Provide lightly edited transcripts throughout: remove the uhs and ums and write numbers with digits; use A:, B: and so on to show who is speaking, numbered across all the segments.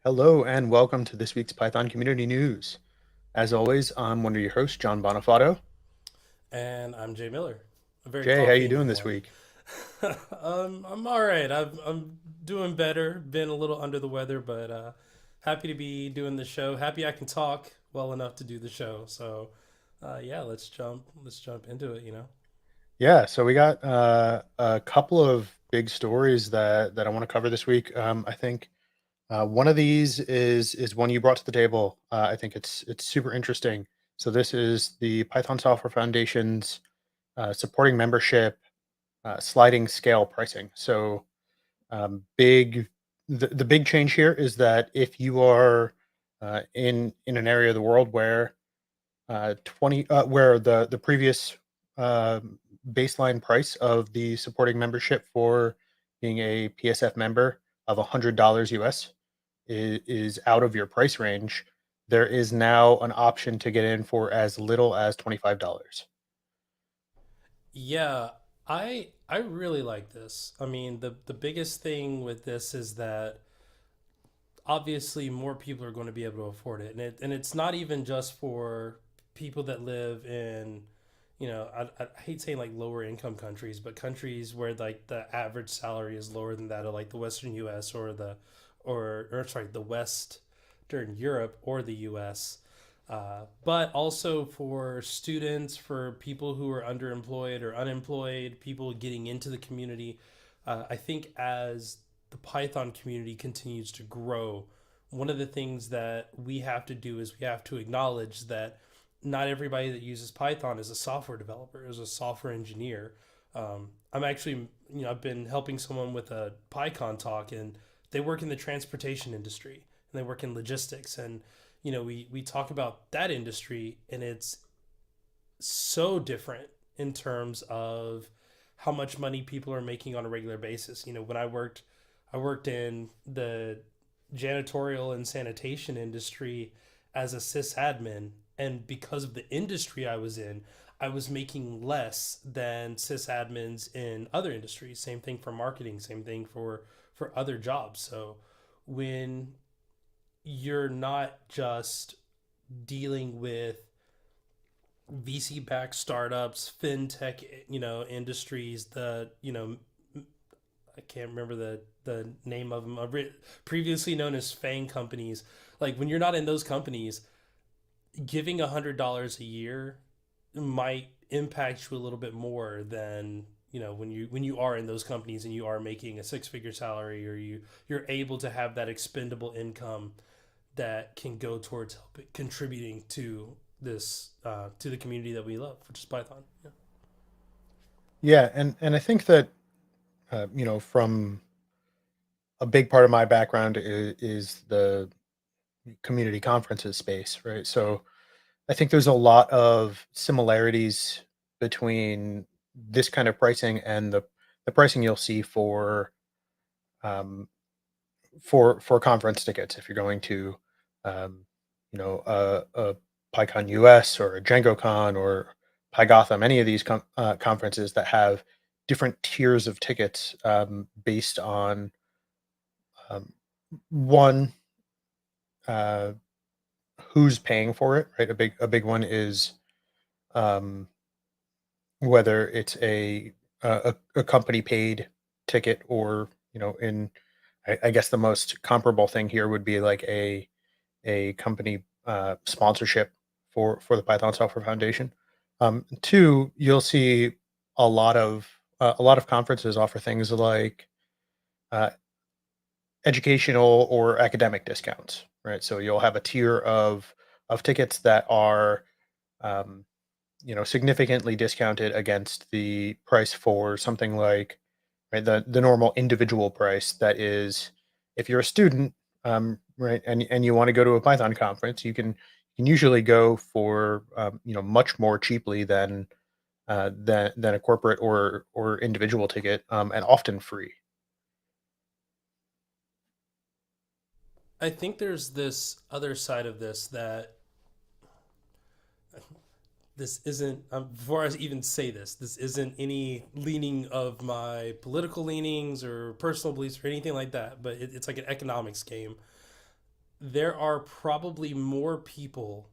A: Hello and welcome to this week's Python Community News. As always, I'm one of your hosts, John Banafato.
B: And I'm Jay Miller, a very
A: Jay, how you doing
B: coffee-inky
A: this
B: one.
A: week?
B: I'm all right. I'm doing better. Been a little under the weather, but happy to be doing the show. Happy I can talk well enough to do the show. So, yeah, let's jump into it.
A: Yeah, so we got a couple of big stories that I want to cover this week. I think one of these is one you brought to the table. I think it's super interesting. So this is the Python Software Foundation's supporting membership sliding scale pricing. So big the big change here is that if you are in an area of the world where 20 where the previous uh, baseline price of the supporting membership for being a PSF member of $100 US is out of your price range, there is now an option to get in for as little as $25.
B: Yeah, I really like this. I mean, the biggest thing with this is that obviously more people are going to be able to afford it, and it's not even just for people that live in, I hate saying like lower income countries, but countries where like the average salary is lower than that of like the Western U.S. or sorry, the Western Europe or the U.S. But also for students, for people who are underemployed or unemployed, people getting into the community. I think as the Python community continues to grow, one of the things that we have to do is we have to acknowledge that not everybody that uses Python is a software developer, is a software engineer. I'm actually, I've been helping someone with a PyCon talk, and they work in the transportation industry and they work in logistics. And, we talk about that industry, and it's so different in terms of how much money people are making on a regular basis. When I worked in the janitorial and sanitation industry as a sysadmin, and because of the industry I was in, I was making less than sysadmins in other industries. Same thing for marketing, same thing for other jobs. So when you're not just dealing with VC backed startups, fintech, industries, I can't remember the name of them, previously known as FANG companies. Like when you're not in those companies, giving $100 a year might impact you a little bit more than when you are in those companies and you are making a six-figure salary, or you're able to have that expendable income that can go towards contributing to this to the community that we love, which is Python. Yeah.
A: Yeah, and I think that from a big part of my background is the community conferences space, right? So I think there's a lot of similarities between this kind of pricing and the pricing you'll see um, for conference tickets if you're going to um, a PyCon US or a DjangoCon or PyGotham, any of these conferences that have different tiers of tickets based on um, one uh, who's paying for it, right? A big one is um, whether it's a company paid ticket or in I guess the most comparable thing here would be like a company sponsorship for the Python Software Foundation. Two, you'll see a lot of conferences offer things like uh, educational or academic discounts, right? So you'll have a tier of tickets that are um, significantly discounted against the price for something like, right, the normal individual price that is, if you're a student, right, and you want to go to a Python conference, you can usually go for much more cheaply than a corporate or individual ticket, and often free.
B: I think there's this other side of this that this isn't before I even say this isn't any leaning of my political leanings or personal beliefs or anything like that, but it's like an economics game. there are probably more people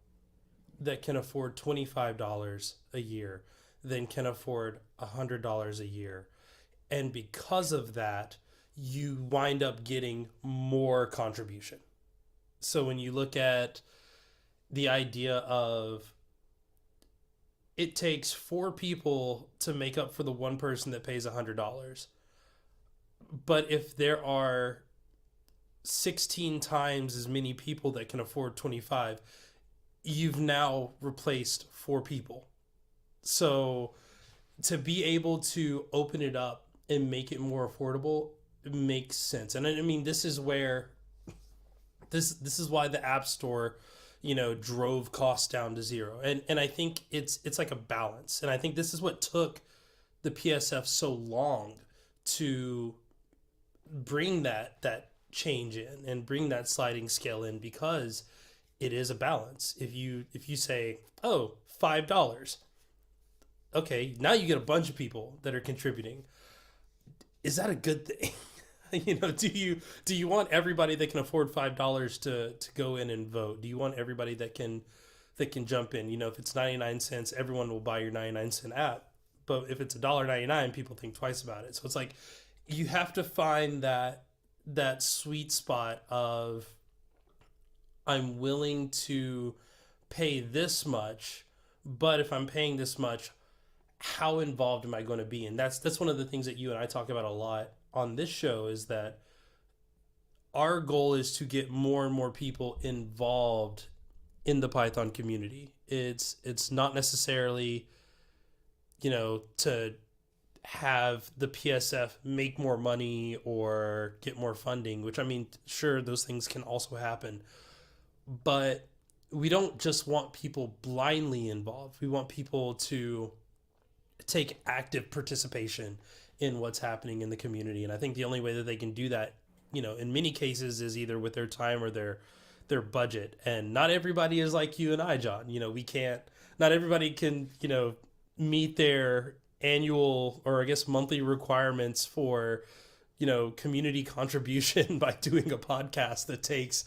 B: that can afford $25 a year than can afford $100 a year. And because of that, you wind up getting more contribution. So when you look at the idea of it takes four people to make up for the one person that pays $100, but if there are 16 times as many people that can afford 25, you've now replaced four people. So to be able to open it up and make it more affordable makes sense. And I mean, this is where this is why the App Store, drove costs down to zero. And I think it's like a balance. And I think this is what took the PSF so long to bring that change in and bring that sliding scale in, because it is a balance. If you say, oh, $5, okay, now you get a bunch of people that are contributing. Is that a good thing? Do you want everybody that can afford $5 to go in and vote? Do you want everybody that can jump in? If it's 99 cents, everyone will buy your 99-cent app. But if it's $1.99, people think twice about it. So it's like you have to find that sweet spot of, I'm willing to pay this much, but if I'm paying this much, how involved am I going to be? And that's one of the things that you and I talk about a lot on this show, is that our goal is to get more and more people involved in the Python community. It's not necessarily, to have the PSF make more money or get more funding, which, I mean, sure, those things can also happen. But we don't just want people blindly involved. We want people to take active participation in what's happening in the community. And I think the only way that they can do that, in many cases, is either with their time or their budget. And not everybody is like you and I, John. We can't, not everybody can, meet their annual, or I guess monthly, requirements for, community contribution by doing a podcast that takes,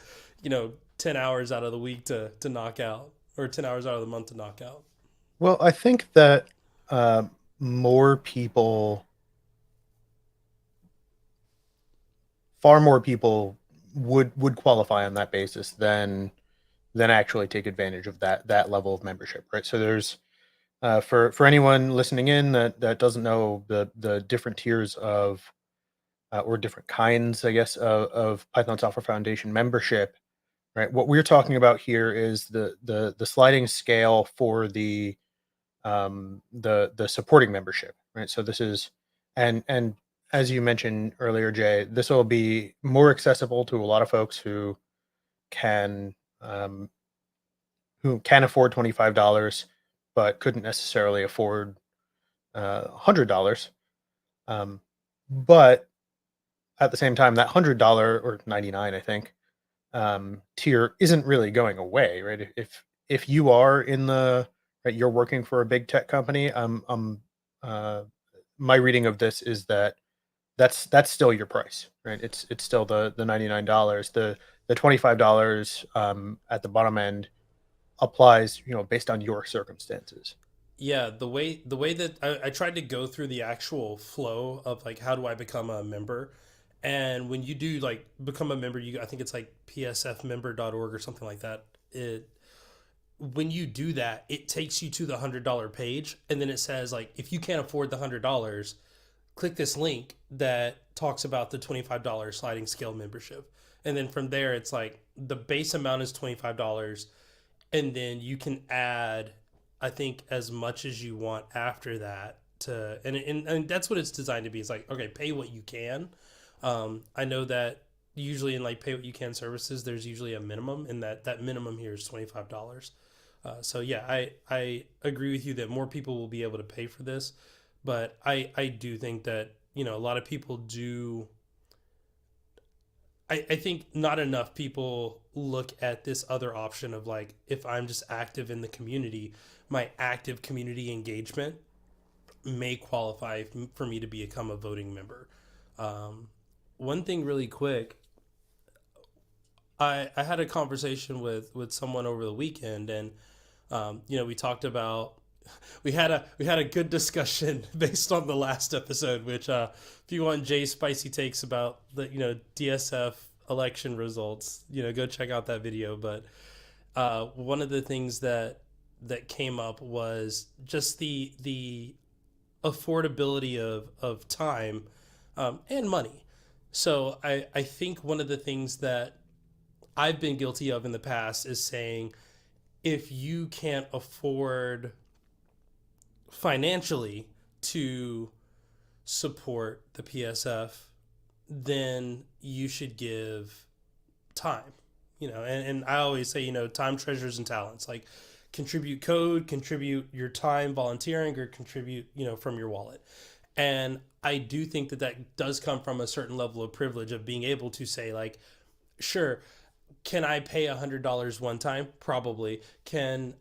B: 10 hours out of the week to knock out, or 10 hours out of the month to knock out.
A: Well, I think that uh, more people, far more people would qualify on that basis than actually take advantage of that level of membership, right? So there's for anyone listening in that doesn't know the different tiers of or different kinds, I guess, of Python Software Foundation membership, right? What we're talking about here is the sliding scale for the supporting membership, right? So this is, and as you mentioned earlier, Jay, this will be more accessible to a lot of folks can um, who can afford $25 but couldn't necessarily afford $100. Um, but at the same time, that $100 or 99, I think, tier isn't really going away, right? If you are in the right, you're working for a big tech company. Uh, my reading of this is that that's still your price, right? It's still the $99. The $25 at the bottom end applies, based on your circumstances.
B: Yeah, the way that I tried to go through the actual flow of, like, how do I become a member. And when you do, like, become a member, I think it's like psfmember.org or something like that. When you do that, it takes you to the $100 page, and then it says, like, if you can't afford the $100, click this link that talks about the $25 sliding scale membership. And then from there, it's like the base amount is $25, and then you can add, I think, as much as you want after that. And that's what it's designed to be. It's like, okay, pay what you can. I know that usually in, like, pay what you can services, there's usually a minimum, and that minimum here is $25. So yeah, I agree with you that more people will be able to pay for this, but I do think that, a lot of people do. I think not enough people look at this other option of, like, if I'm just active in the community, my active community engagement may qualify for me to become a voting member. One thing really quick, I had a conversation with someone over the weekend, and we talked about we had a good discussion based on the last episode. Which, if you want Jay's spicy takes about the DSF election results, go check out that video. But one of the things that came up was just the affordability of time and money. So I think one of the things that I've been guilty of in the past is saying, if you can't afford financially to support the PSF, then you should give time. And I always say, time, treasures, and talents. Like, contribute code, contribute your time volunteering, or contribute, from your wallet. And I do think that does come from a certain level of privilege of being able to say, like, sure, can I pay $100 one time? Probably. Can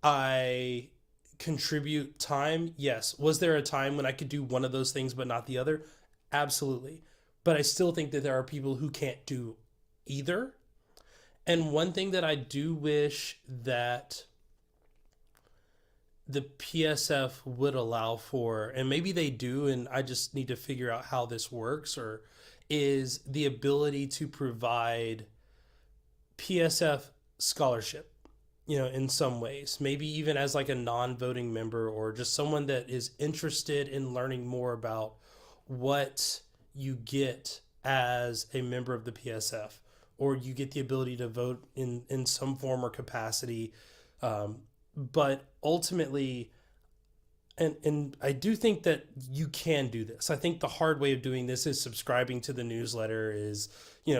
B: I contribute time? Yes. Was there a time when I could do one of those things but not the other? Absolutely. But I still think that there are people who can't do either. And one thing that I do wish that the PSF would allow for, and maybe they do, and I just need to figure out how this works, or is the ability to provide PSF scholarship, in some ways, maybe even as like a non-voting member, or just someone that is interested in learning more about what you get as a member of the PSF, or you get the ability to vote in some form or capacity. But ultimately, and I do think that you can do this. I think the hard way of doing this is subscribing to the newsletter, is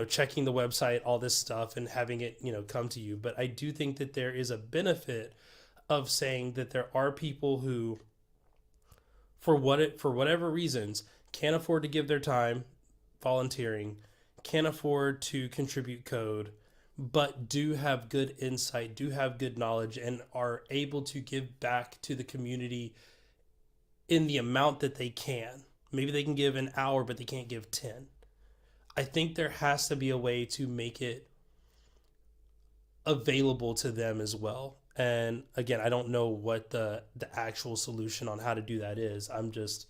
B: checking the website, all this stuff, and having it come to you. But I do think that there is a benefit of saying that there are people who, for whatever reasons, can't afford to give their time volunteering, can't afford to contribute code, but do have good insight, do have good knowledge, and are able to give back to the community in the amount that they can. Maybe they can give an hour, but they can't give 10. I think there has to be a way to make it available to them as well. And again, I don't know what the actual solution on how to do that is. I'm just,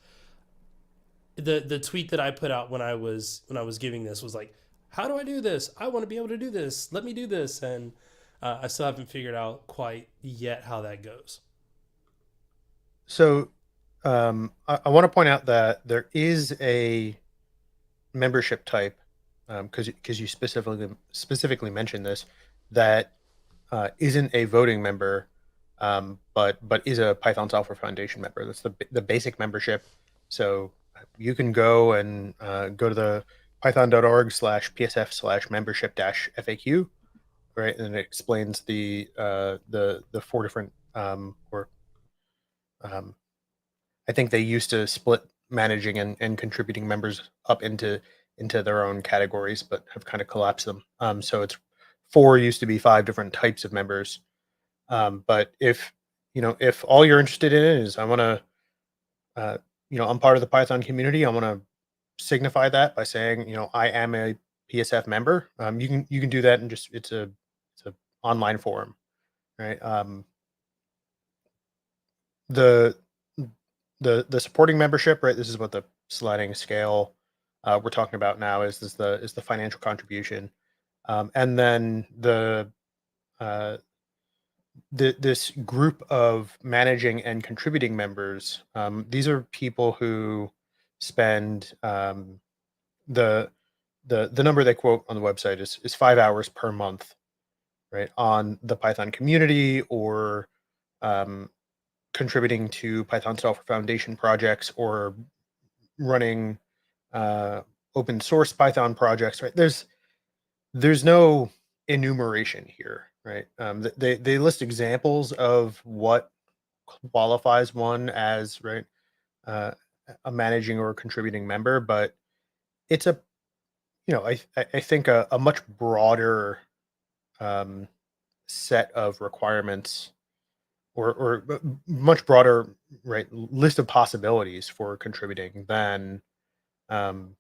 B: the tweet that I put out when I was giving this was like, how do I do this? I want to be able to do this. Let me do this. And I still haven't figured out quite yet how that goes.
A: So I want to point out that there is a membership type, because you specifically mentioned this, that isn't a voting member, but is a Python Software Foundation member. That's the basic membership. So you can go and go to the python.org/psf/membership-FAQ, right, and it explains the four different, or um, I think they used to split managing and contributing members up into their own categories, but have kind of collapsed them. So it's four used to be five different types of members. But if all you're interested in is, I want to, I'm part of the Python community, I want to signify that by saying, I am a PSF member. You can do that, and just it's a online forum, right? The the supporting membership, right? This is what the sliding scale we're talking about now is the financial contribution, and then uh, this group of managing and contributing members. These are people who spend, the the number they quote on the website is 5 hours per month, right, on the Python community, or um, contributing to Python Software Foundation projects, or running uh, open source Python projects, right? There's no enumeration here, right? They list examples of what qualifies one as, right, uh, a managing or contributing member, but it's a, I think a much broader um, set of requirements, or much broader, right, list of possibilities for contributing than, um,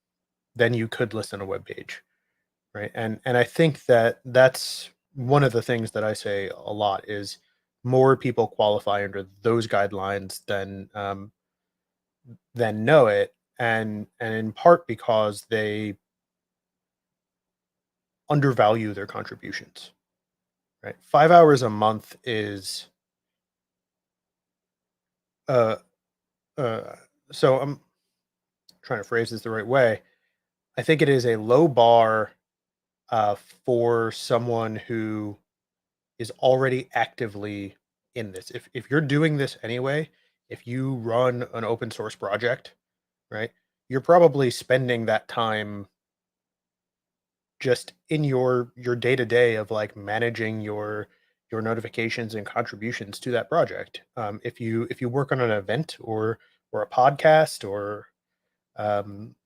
A: than you could list on a web page, right? And I think that that's one of the things that I say a lot is more people qualify under those guidelines than know it, and in part because they undervalue their contributions, right? 5 hours a month is uh uh so I'm trying to phrase this the right way. I think it is a low bar uh for someone who is already actively in this. If you're doing this anyway, if you run an open source project, right? You're probably spending that time just in your day to day of like managing your notifications and contributions to that project. If you work on an event or a podcast or um,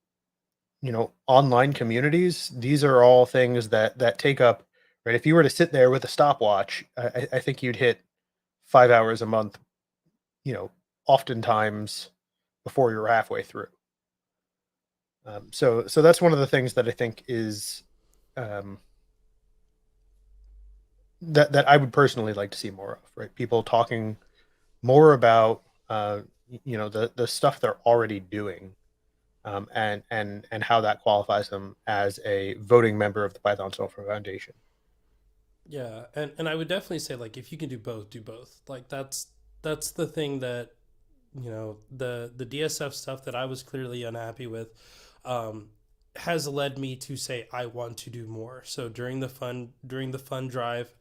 A: online communities, these are all things that take up, right. If you were to sit there with a stopwatch, I think you'd hit 5 hours a month, you know, oftentimes before you're halfway through. So that's one of the things that I think is um, that I would personally like to see more of, right? People talking more about the stuff they're already doing, and how that qualifies them as a voting member of the Python Software Foundation.
B: Yeah, and I would definitely say like if you can do both, do both. Like that's the thing that the DSF stuff that I was clearly unhappy with um, has led me to say I want to do more. So during the fund drive,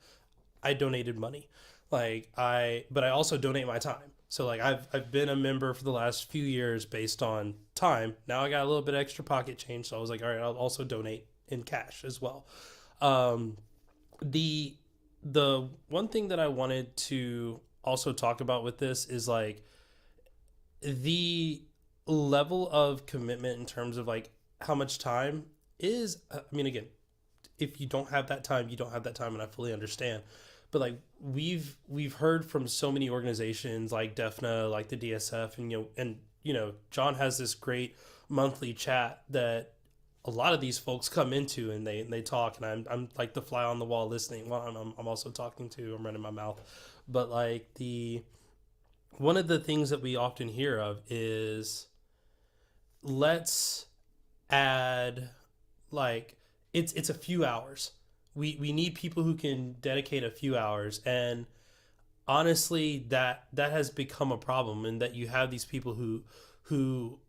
B: I donated money. But I also donate my time. So like I've been a member for the last few years based on time. Now I got a little bit extra pocket change, so I was like, all right, I'll also donate in cash as well. Um, the the one thing that I wanted to also talk about with this is like the level of commitment in terms of like how much time is. I mean, again, if you don't have that time, you don't have that time, and I fully understand. But like we've heard from so many organizations like DEFNA, like the DSF, and John has this great monthly chat that a lot of these folks come into and they talk, and I'm like the fly on the wall listening while I'm also talking to, I'm running my mouth. But like the one of the things that we often hear of is let's add like it's a few hours. We need people who can dedicate a few hours, and honestly that has become a problem, and that you have these people who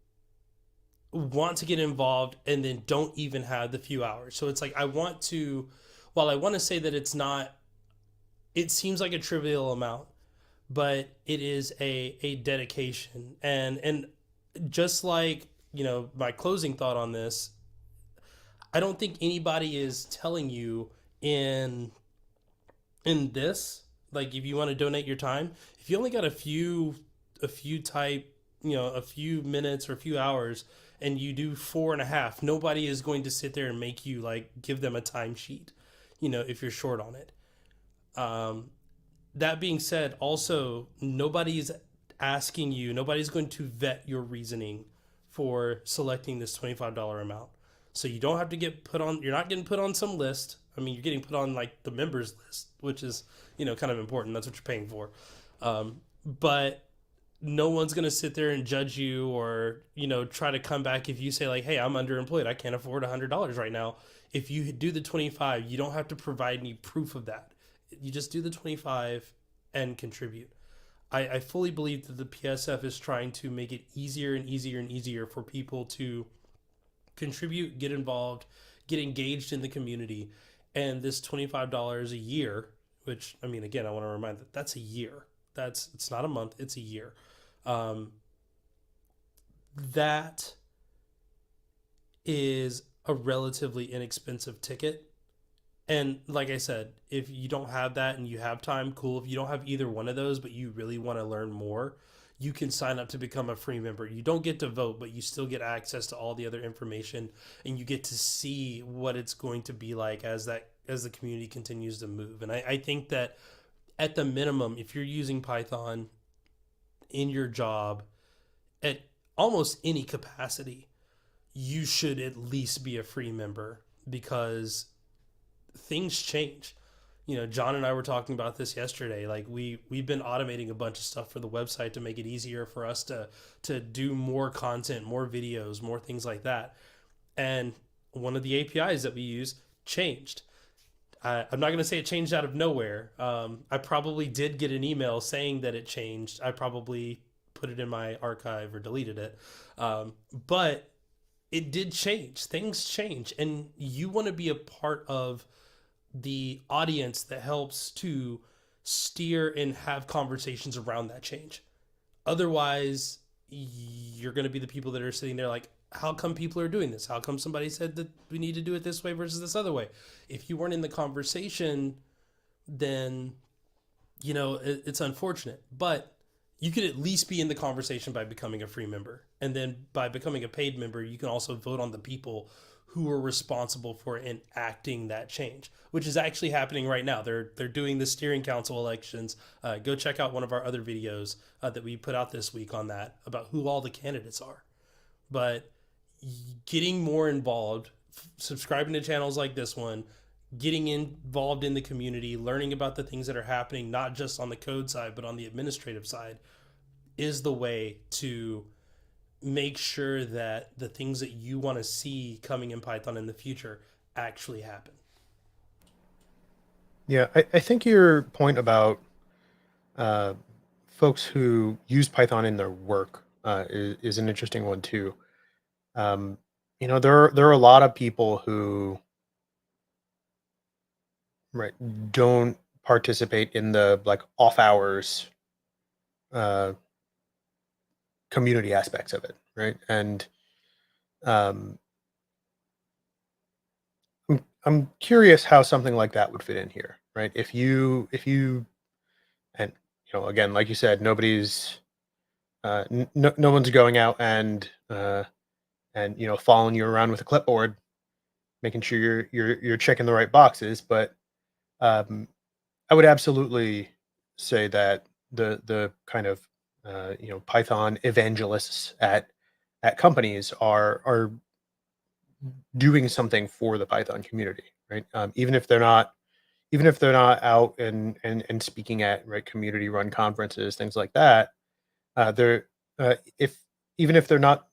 B: want to get involved and then don't even have the few hours. So it's like while I want to say that it's not, it seems like a trivial amount, but it is a dedication. And just like, my closing thought on this, I don't think anybody is telling you in in this, like if you want to donate your time, if you only got a few minutes or a few hours, and you do 4.5, nobody is going to sit there and make you like give them a timesheet, if you're short on it. um that being said, also nobody's going to vet your reasoning for selecting this $25 amount. So you don't have to you're not getting put on some list. I mean, you're getting put on like the members list, which is, kind of important. That's what you're paying for. But no one's going to sit there and judge you, or, try to come back if you say like, hey, I'm underemployed, I can't afford $100 right now. If you do the 25, you don't have to provide any proof of that. You just do the 25 and contribute. I fully believe that the PSF is trying to make it easier and easier and easier for people to contribute, get involved, get engaged in the community. And this $25 a year, which, I mean, again, I want to remind that that's a year. It's not a month, it's a year. Um, that is a relatively inexpensive ticket. And like I said, if you don't have that and you have time, cool. If you don't have either one of those, but you really want to learn more, you can sign up to become a free member. You don't get to vote, but you still get access to all the other information, and you get to see what it's going to be like as the community continues to move. And I think that at the minimum, if you're using Python in your job at almost any capacity, you should at least be a free member. because things change. John and I were talking about this yesterday. Like we've been automating a bunch of stuff for the website to make it easier for us to do more content, more videos, more things like that. And one of the APIs that we use changed. I'm not going to say it changed out of nowhere. I probably did get an email saying that it changed. I probably put it in my archive or deleted it. But it did change. Things change. And you want to be a part of the audience that helps to steer and have conversations around that change. Otherwise, you're going to be the people that are sitting there like, how come people are doing this? How come somebody said that we need to do it this way versus this other way? If you weren't in the conversation, then, it's unfortunate. But you could at least be in the conversation by becoming a free member. And then by becoming a paid member, you can also vote on the people who are responsible for enacting that change, which is actually happening right now. They're doing the steering council elections. Go check out one of our other videos that we put out this week on that about who all the candidates are. But getting more involved, subscribing to channels like this one, getting involved in the community, learning about the things that are happening, not just on the code side, but on the administrative side, is the way to make sure that the things that you want to see coming in Python in the future actually happen.
A: Yeah, I think your point about uh, folks who use Python in their work is an interesting one too. Um, there are a lot of people who, right, don't participate in the like off hours uh, community aspects of it, right? And um, I'm curious how something like that would fit in here, right? If you and again, like you said, nobody's no one's going out and following you around with a clipboard, making sure you're checking the right boxes. But um, I would absolutely say that the kind of Python evangelists at companies are doing something for the Python community, right? Even if they're not out and speaking at right community run conferences, things like that. They're if even if they're not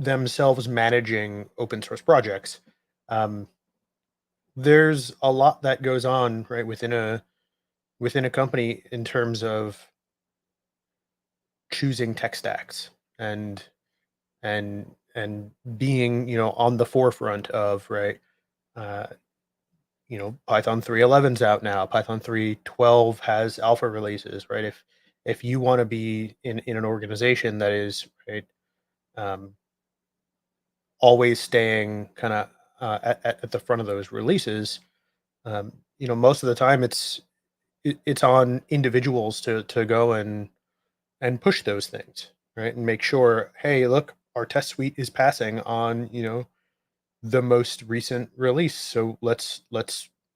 A: themselves managing open source projects, um, there's a lot that goes on right within a company in terms of choosing tech stacks and being on the forefront of right. Uh, Python 3.11's out now. Python 3.12 has alpha releases, right? If you want to be in an organization that is right, um, always staying kind of at the front of those releases, most of the time it's on individuals to go and push those things, right? And make sure, hey, look, our test suite is passing on, the most recent release. So let's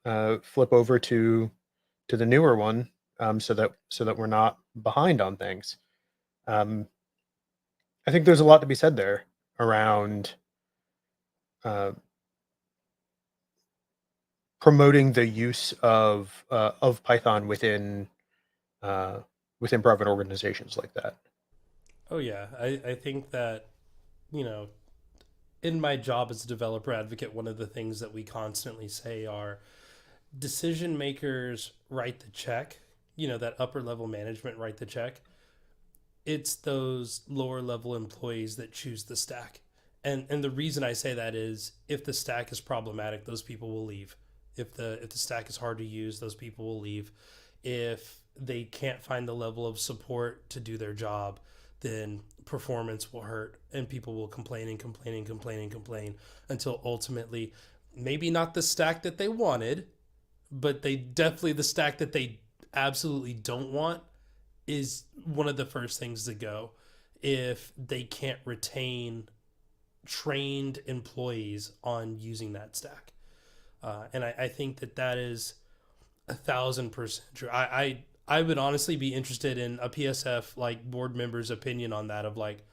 A: flip over to the newer one, so that we're not behind on things. Um, I think there's a lot to be said there around uh, promoting the use of Python uh, within private organizations like that.
B: Oh yeah, I think that you know in my job as a developer advocate, one of the things that we constantly say are decision makers write the check. That upper level management write the check. It's those lower level employees that choose the stack. And the reason I say that is if the stack is problematic, those people will leave. If the stack is hard to use, those people will leave. If they can't find the level of support to do their job, then performance will hurt and people will complain and complain and complain and complain until ultimately maybe not the stack that they wanted, but they definitely the stack that they absolutely don't want is one of the first things to go if they can't retain trained employees on using that stack. And I think that is 1,000% true. I would honestly be interested in a PSF like board member's opinion on that of like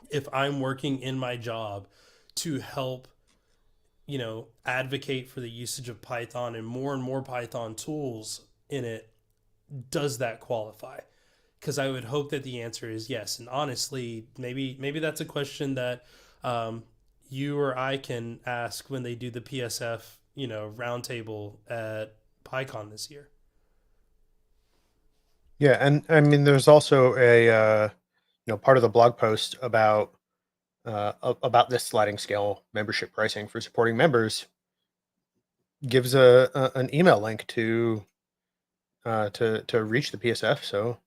B: if I'm working in my job to help advocate for the usage of Python and more Python tools in it, does that qualify? Because I would hope that the answer is yes. And honestly, maybe that's a question that um, you or I can ask when they do the PSF, roundtable at PyCon this year.
A: Yeah, and I mean, there's also a part of the blog post about this sliding scale membership pricing for supporting members gives an email link to reach the PSF. So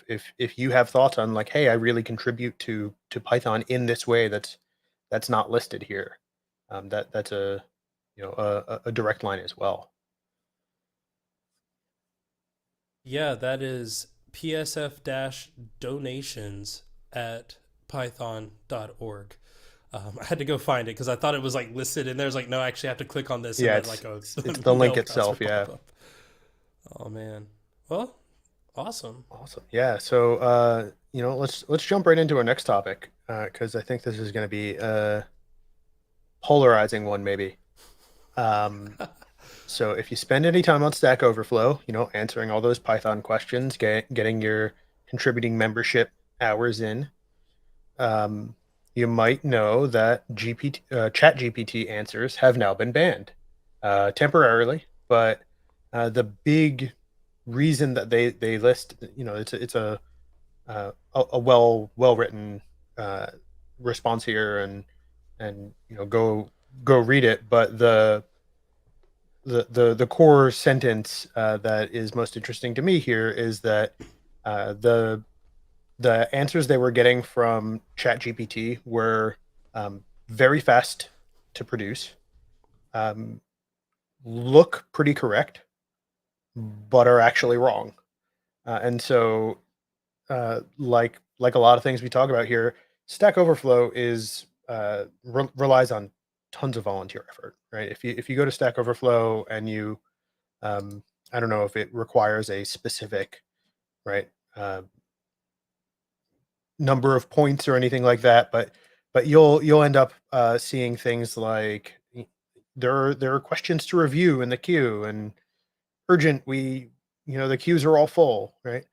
A: if you have thoughts on like, hey, I really contribute to Python in this way that's not listed here, that's a direct line as well.
B: Yeah, that is PSF donations at python.org. I had to go find it because I thought it was like listed and there's like, no, actually I have to click on this and
A: Yeah,
B: then
A: it's
B: like a
A: it's the link
B: email browser
A: itself.
B: pop
A: Yeah,
B: up. Oh man. Well, awesome.
A: awesome. Yeah, so let's jump right into our next topic because I think this is going to be a polarizing one, maybe. Um, So if you spend any time on Stack Overflow, answering all those Python questions, getting your contributing membership hours in, um, you might know that ChatGPT answers have now been banned temporarily. But the big reason that they list, it's a well written uh, response here, and go read it. But the core sentence that is most interesting to me here is that the answers they were getting from ChatGPT were very fast to produce, um, look pretty correct, but are actually wrong. And so, like a lot of things we talk about here, Stack Overflow is relies on tons of volunteer effort, right? If you go to Stack Overflow and you I don't know if it requires a specific right number of points or anything like that, but you'll end up seeing things like there are questions to review in the queue and urgent. The queues are all full, right?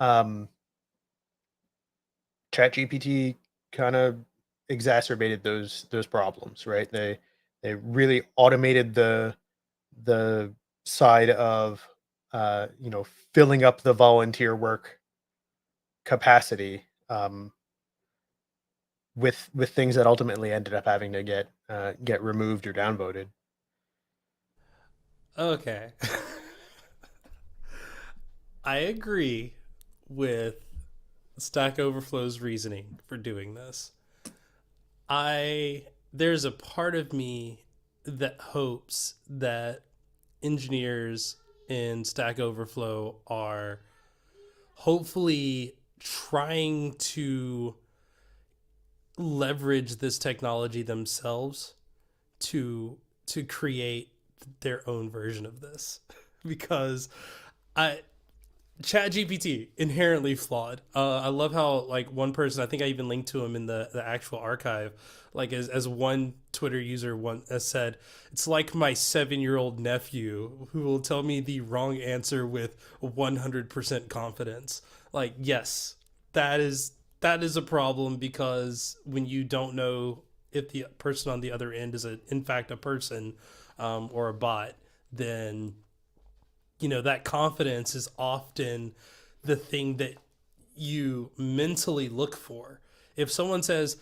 A: Um, ChatGPT kind of exacerbated those problems, right? They really automated the side of filling up the volunteer work capacity with things that ultimately ended up having to get removed or downvoted.
B: Okay. I agree with Stack Overflow's reasoning for doing this. There's a part of me that hopes that engineers in Stack Overflow are hopefully trying to leverage this technology themselves to create their own version of this because I ChatGPT inherently flawed. I love how like one person, I think I even linked to him in the actual archive, like as one Twitter user one has said, it's like my 7 year old nephew who will tell me the wrong answer with 100% confidence. Like yes, that is a problem because when you don't know if the person on the other end is in fact a person or a bot, then that confidence is often the thing that you mentally look for. If someone says,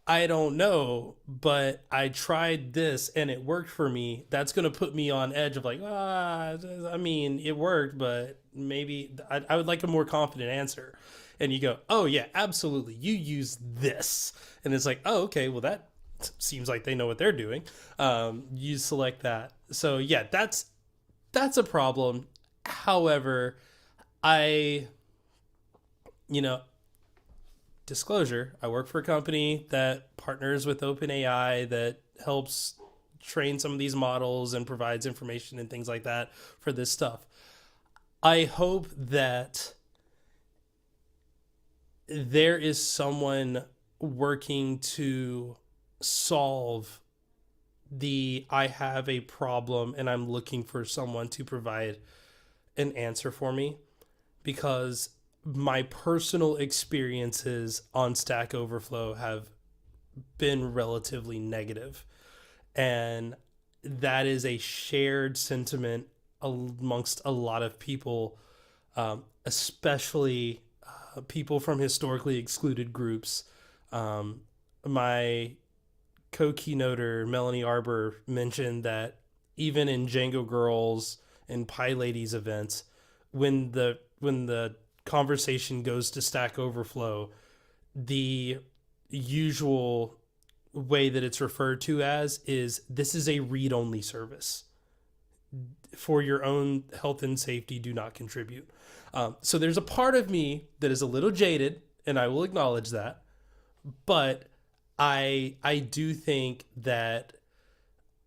B: I don't know, but I tried this and it worked for me, that's going to put me on edge of like, I mean, it worked, but maybe I would like a more confident answer. And you go, oh, yeah, absolutely. You use this. And it's like, oh, okay, well, that seems like they know what they're doing. You select that. So, yeah, that's a problem. However, I, you know, disclosure, I work for a company that partners with OpenAI that helps train some of these models and provides information and things like that for this stuff. I hope that there is someone working to solve the I have a problem and I'm looking for someone to provide an answer for me, because my personal experiences on Stack Overflow have been relatively negative. And that is a shared sentiment amongst a lot of people, especially people from historically excluded groups. My co-keynoter Melanie Arbor mentioned that even in Django Girls and Pie Ladies events, when the conversation goes to Stack Overflow, the usual way that it's referred to as is this is a read-only service. For your own health and safety, do not contribute. So there's a part of me that is a little jaded, and I will acknowledge that. But I do think that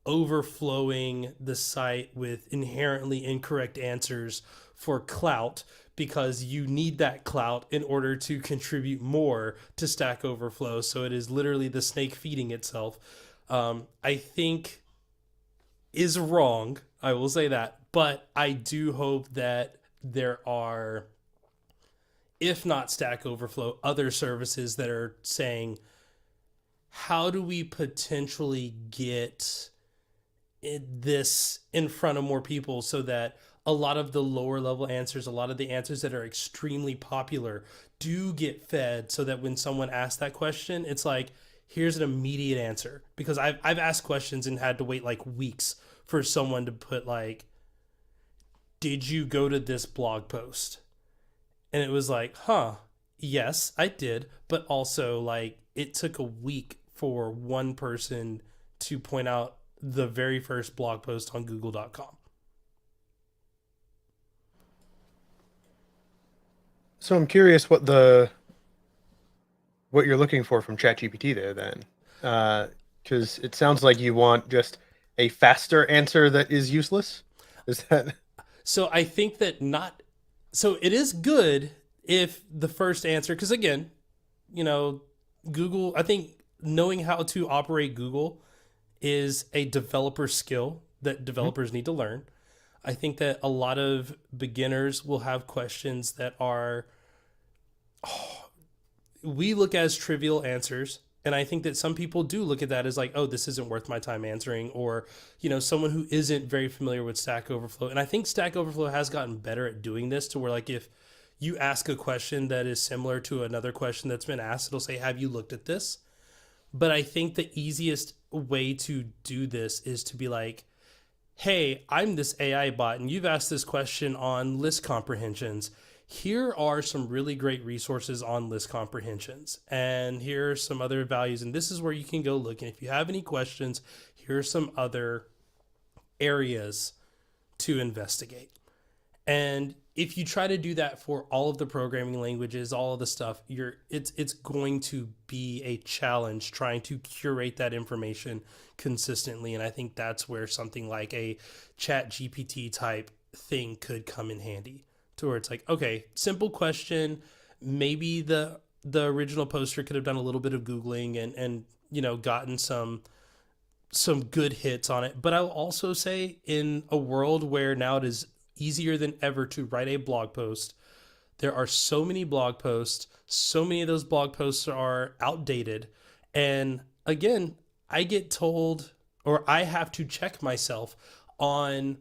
B: overflowing the site with inherently incorrect answers for clout, because you need that clout in order to contribute more to Stack Overflow. So it is literally the snake feeding itself. I think is wrong. I will say that. But I do hope that there are, if not Stack Overflow, other services that are saying, how do we potentially get this in front of more people so that a lot of the lower level answers, a lot of the answers that are extremely popular do get fed, so that when someone asks that question, it's like, here's an immediate answer. Because I've asked questions and had to wait like weeks for someone to put like, did you go to this blog post? And it was like, yes, I did. But also, like, it took a week for one person to point out the very first blog post on google.com.
A: So I'm curious what you're looking for from ChatGPT there then. Because it sounds like you want just a faster answer that is useless. Is that
B: So I think that not, so it is good if the first answer, because again, you know, Google, I think knowing how to operate Google is a developer skill that developers need to learn. I think that a lot of beginners will have questions that are, we look as trivial answers. And I think that some people do look at that as like, oh, this isn't worth my time answering, or, you know, someone who isn't very familiar with Stack Overflow. And I think Stack Overflow has gotten better at doing this, to where like if you ask a question that is similar to another question that's been asked, it'll say, have you looked at this? But I think the easiest way to do this is to be like, hey, I'm this AI bot and you've asked this question on list comprehensions. Here are some really great resources on list comprehensions. And here are some other values. And this is where you can go look. And if you have any questions, here are some other areas to investigate. And if you try to do that for all of the programming languages, all of the stuff, it's going to be a challenge trying to curate that information consistently. And I think that's where something like a ChatGPT type thing could come in handy, to where it's like, okay, simple question. Maybe the original poster could have done a little bit of Googling and you know, gotten some good hits on it. But I'll also say, in a world where now it is easier than ever to write a blog post, there are so many blog posts, so many of those blog posts are outdated. And again, I get told, or I have to check myself on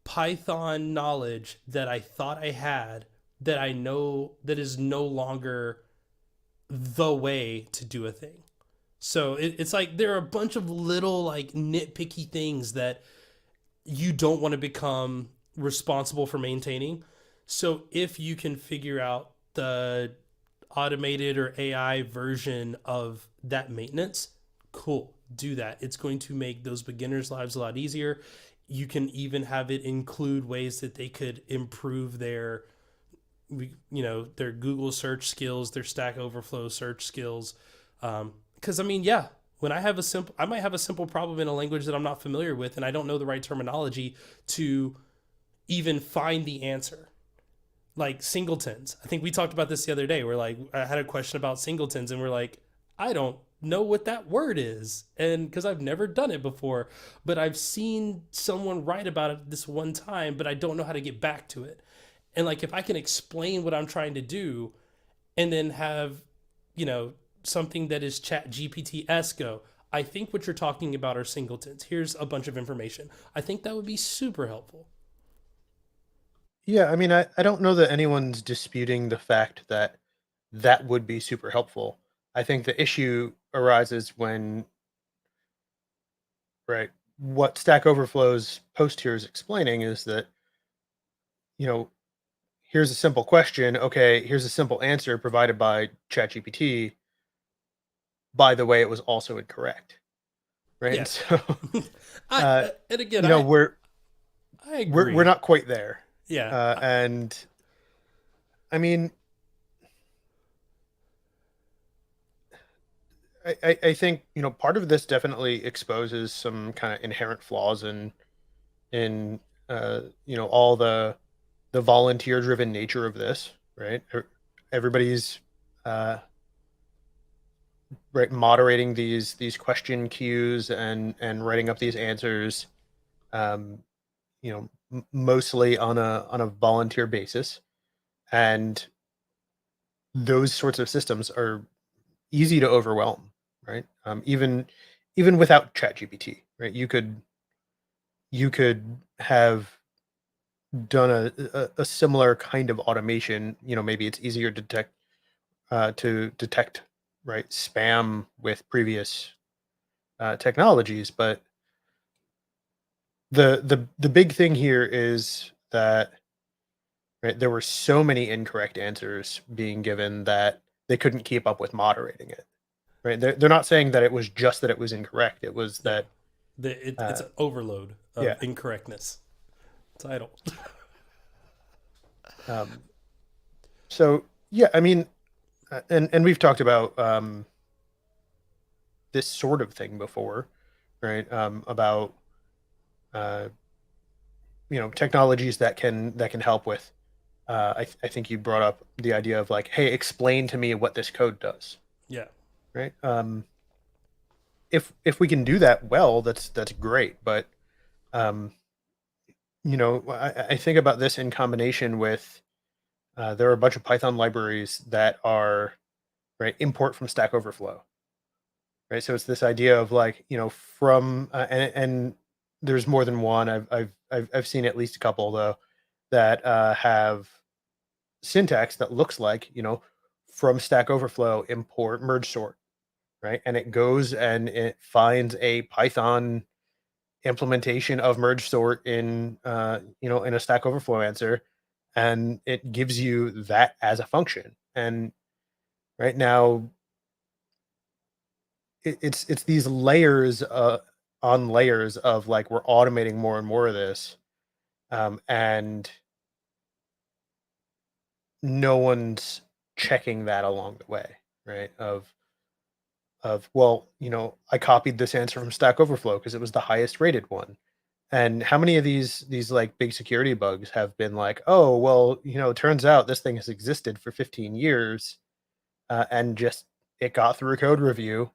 B: Python knowledge that I thought I had, that I know that is no longer the way to do a thing. So it's like there are a bunch of little like nitpicky things that you don't want to become responsible for maintaining. So if you can figure out the automated or AI version of that maintenance, cool, do that. It's going to make those beginners' lives a lot easier. You can even have it include ways that they could improve their, you know, their Google search skills, their Stack Overflow search skills. Because I mean, yeah, when I might have a simple problem in a language that I'm not familiar with, and I don't know the right terminology to even find the answer. Like singletons. I think we talked about this the other day. We're like, I had a question about singletons, and we're like, I don't know what that word is, and because I've never done it before, but I've seen someone write about it this one time, but I don't know how to get back to it. And like if I can explain what I'm trying to do and then have, you know, something that is chat GPT esco, I think what you're talking about are singletons. Here's a bunch of information. I think that would be super helpful.
A: Yeah, I mean, I don't know that anyone's disputing the fact that that would be super helpful. I think the issue arises when, right, what Stack Overflow's post here is explaining is that, you know, here's a simple question. Okay, here's a simple answer provided by ChatGPT. By the way, it was also incorrect, right? And
B: Yeah.
A: so,
B: I
A: uh,
B: and again,
A: you know,
B: I
A: we're
B: agree.
A: not quite there,
B: Yeah.
A: and I mean, I think part of this definitely exposes some kind of inherent flaws in all the volunteer driven nature of this, right? Everybody's uh, right moderating these question queues and writing up these answers, um, mostly on a volunteer basis, and those sorts of systems are easy to overwhelm, right? Even without ChatGPT, right? You could have done a similar kind of automation. Maybe it's easier to detect right spam with previous technologies, but the big thing here is that right there were so many incorrect answers being given that they couldn't keep up with moderating it. Right? They're not saying that it was just that it was incorrect. It was
B: Yeah.
A: that
B: It's
A: uh,
B: an overload of
A: yeah.
B: incorrectness. Title.
A: Um, so yeah, I mean, and we've talked about this sort of thing before, right? About uh, technologies that can help with. I think you brought up the idea of like, hey, explain to me what this code does,
B: Yeah.
A: right? If we can do that well, that's great. But um, I think about this in combination with there are a bunch of Python libraries that are right import from Stack Overflow, right? So it's this idea of like from and there's more than one. I've seen at least a couple though that have syntax that looks like from Stack Overflow import merge sort, right? And it goes and it finds a Python implementation of merge sort in a Stack Overflow answer, and it gives you that as a function. And right now it's these layers on layers of like we're automating more and more of this, and no one's checking that along the way, right? Of well, I copied this answer from Stack Overflow because it was the highest rated one. And how many of these like big security bugs have been like, oh well, it turns out this thing has existed for 15 years, and just it got through a code review,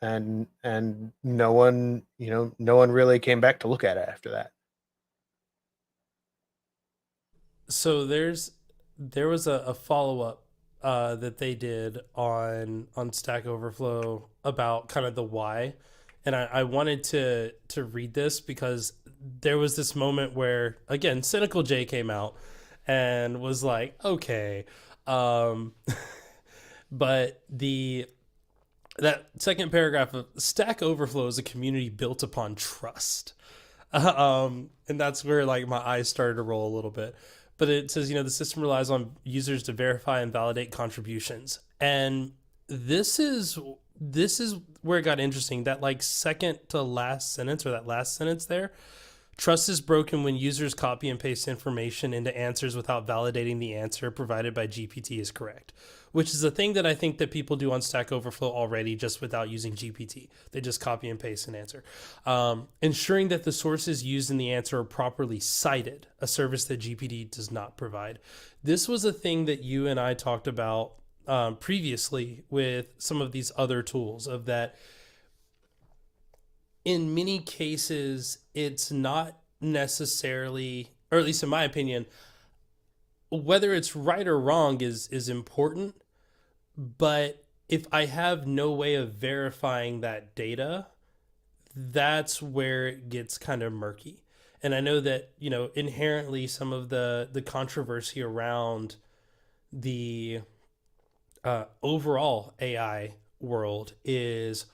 A: and no one really came back to look at it after that.
B: So there was a follow up that they did on Stack Overflow about kind of the why, and I wanted to read this because there was this moment where again Cynical J came out and was like, okay, um, but the that second paragraph of Stack Overflow is a community built upon trust. And that's where like my eyes started to roll a little bit. But it says, the system relies on users to verify and validate contributions. And this is where it got interesting. That like second to last sentence or that last sentence there, trust is broken when users copy and paste information into answers without validating the answer provided by GPT is correct, which is a thing that I think that people do on Stack Overflow already just without using GPT. They just copy and paste an answer. Ensuring that the sources used in the answer are properly cited, a service that GPT does not provide. This was a thing that you and I talked about previously with some of these other tools, of that in many cases it's not necessarily, or at least in my opinion, whether it's right or wrong is important, but if I have no way of verifying that data, that's where it gets kind of murky. And I know that, inherently some of the controversy around the overall AI world is,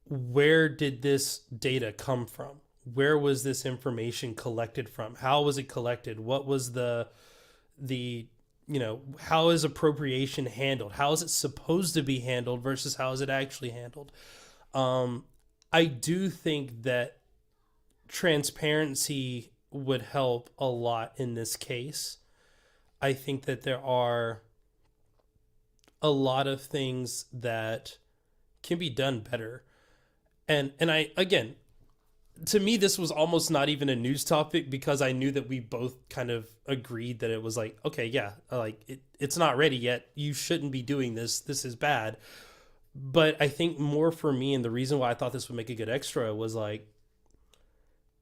B: where did this data come from? Where was this information collected from? How was it collected? What was the how is appropriation handled? How is it supposed to be handled versus how is it actually handled? Um, I do think that transparency would help a lot in this case. I think that there are a lot of things that can be done better. And I, again, to me this was almost not even a news topic, because I knew that we both kind of agreed that it was like, okay, yeah, like it's not ready yet. You shouldn't be doing this. This is bad. But I think more for me, and the reason why I thought this would make a good extra was like,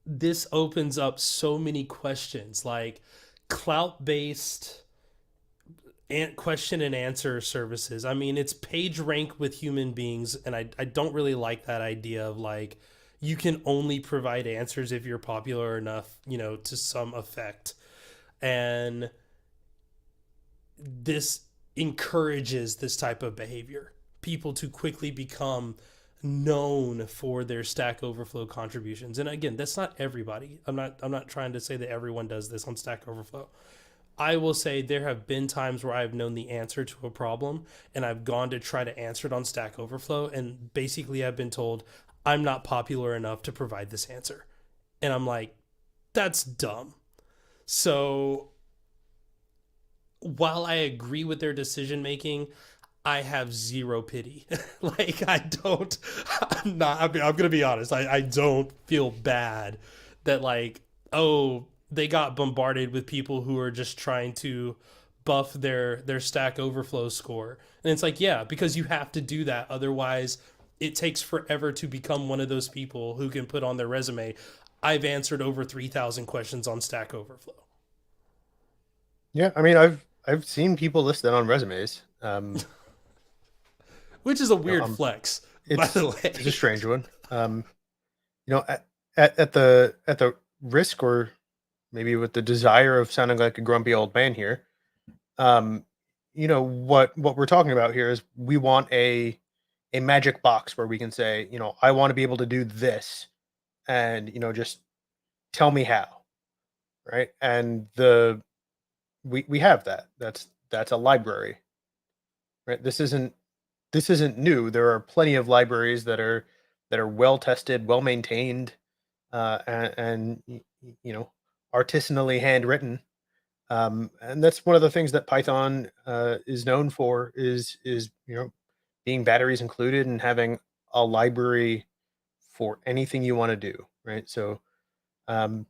B: this opens up so many questions, like clout based and question and answer services. I mean, it's page rank with human beings, and I don't really like that idea of like, you can only provide answers if you're popular enough, to some effect. And this encourages this type of behavior. People to quickly become known for their Stack Overflow contributions. And again, that's not everybody. I'm not trying to say that everyone does this on Stack Overflow. I will say there have been times where I've known the answer to a problem and I've gone to try to answer it on Stack Overflow, and basically I've been told I'm not popular enough to provide this answer. And I'm like, that's dumb. So while I agree with their decision making, I have zero pity. Like, I don't, I'm not, I mean, I'm going to be honest. I don't feel bad that, like, oh, they got bombarded with people who are just trying to buff their Stack Overflow score. And it's like, yeah, because you have to do that. Otherwise, it takes forever to become one of those people who can put on their resume, I've answered over 3,000 questions on Stack Overflow.
A: Yeah, I mean, I've seen people listed on resumes.
B: Which is a
A: You know,
B: weird flex, by the
A: it's a
B: way.
A: strange one. You know, at the risk, or maybe with the desire of sounding like a grumpy old man here, um, what we're talking about here is we want a magic box where we can say, I want to be able to do this, and just tell me how, right? And we have that. That's a library, right? This isn't new. There are plenty of libraries that are well tested, well maintained, and artisanally handwritten. And that's one of the things that Python is known for, is being batteries included and having a library for anything you want to do, right? So um,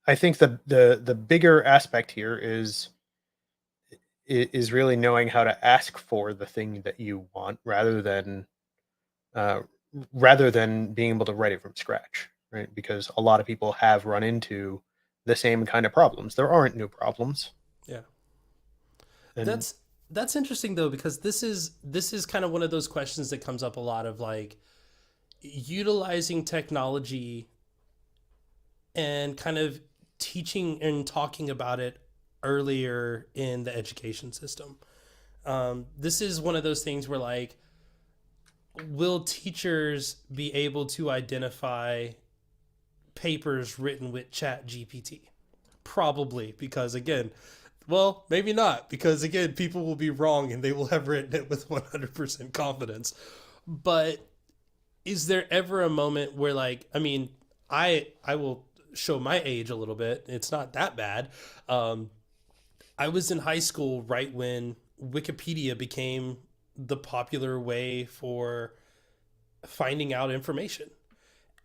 A: I think the bigger aspect here is really knowing how to ask for the thing that you want, uh, rather than being able to write it from scratch, right? Because a lot of people have run into the same kind of problems. There aren't new problems,
B: Yeah.
A: and
B: That's interesting though, because this is kind of one of those questions that comes up a lot, of like utilizing technology and kind of teaching and talking about it earlier in the education system. This is one of those things where, like, will teachers be able to identify papers written with Chat GPT? Probably, because again, well, maybe not, because again, people will be wrong and they will have written it with 100% confidence. But is there ever a moment where, like, I mean, I will show my age a little bit. It's not that bad. Um, I was in high school right when Wikipedia became the popular way for finding out information,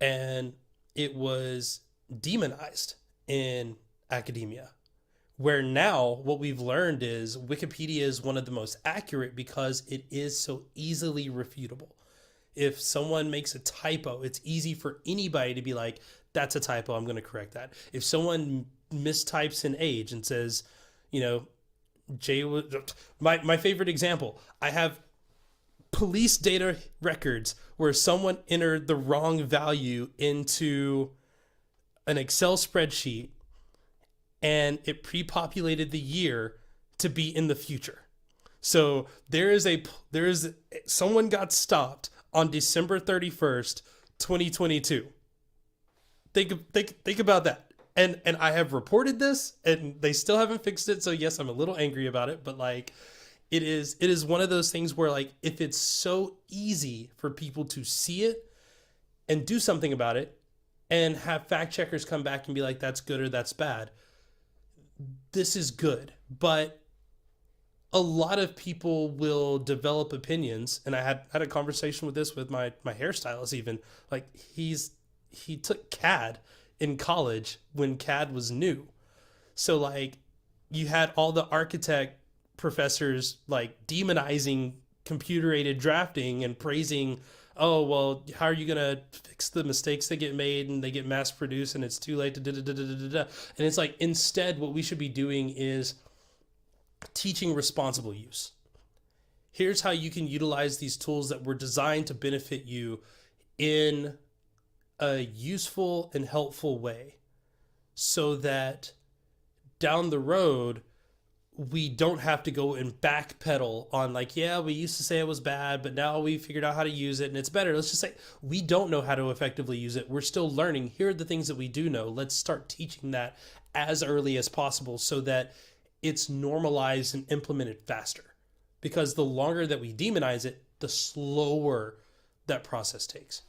B: and it was demonized in academia, Where now what we've learned is Wikipedia is one of the most accurate because it is so easily refutable. If someone makes a typo, it's easy for anybody to be like, that's a typo, I'm going to correct that. If someone mistypes an age and says, you know, Jay was my favorite example, I have police data records where someone entered the wrong value into an Excel spreadsheet and it pre-populated the year to be in the future. So there is someone got stopped on December 31st, 2022. Think about that. And I have reported this and they still haven't fixed it. So yes, I'm a little angry about it, but like it is one of those things where like if it's so easy for people to see it and do something about it and have fact checkers come back and be like that's good or that's bad, this is good. But a lot of people will develop opinions, and I had a conversation with this with my hairstylist. Even like he took CAD in college when CAD was new, so like you had all the architect professors like demonizing computer aided drafting and praising, oh well, how are you gonna fix the mistakes that get made and they get mass produced and it's too late to da da da da da da. And it's like instead what we should be doing is teaching responsible use. Here's how you can utilize these tools that were designed to benefit you in a useful and helpful way so that down the road we don't have to go and backpedal on like, yeah, we used to say it was bad, but now we figured out how to use it and it's better. Let's just say we don't know how to effectively use it. We're still learning. Here are the things that we do know. Let's start teaching that as early as possible so that it's normalized and implemented faster. Because the longer that we demonize it, the slower that process takes.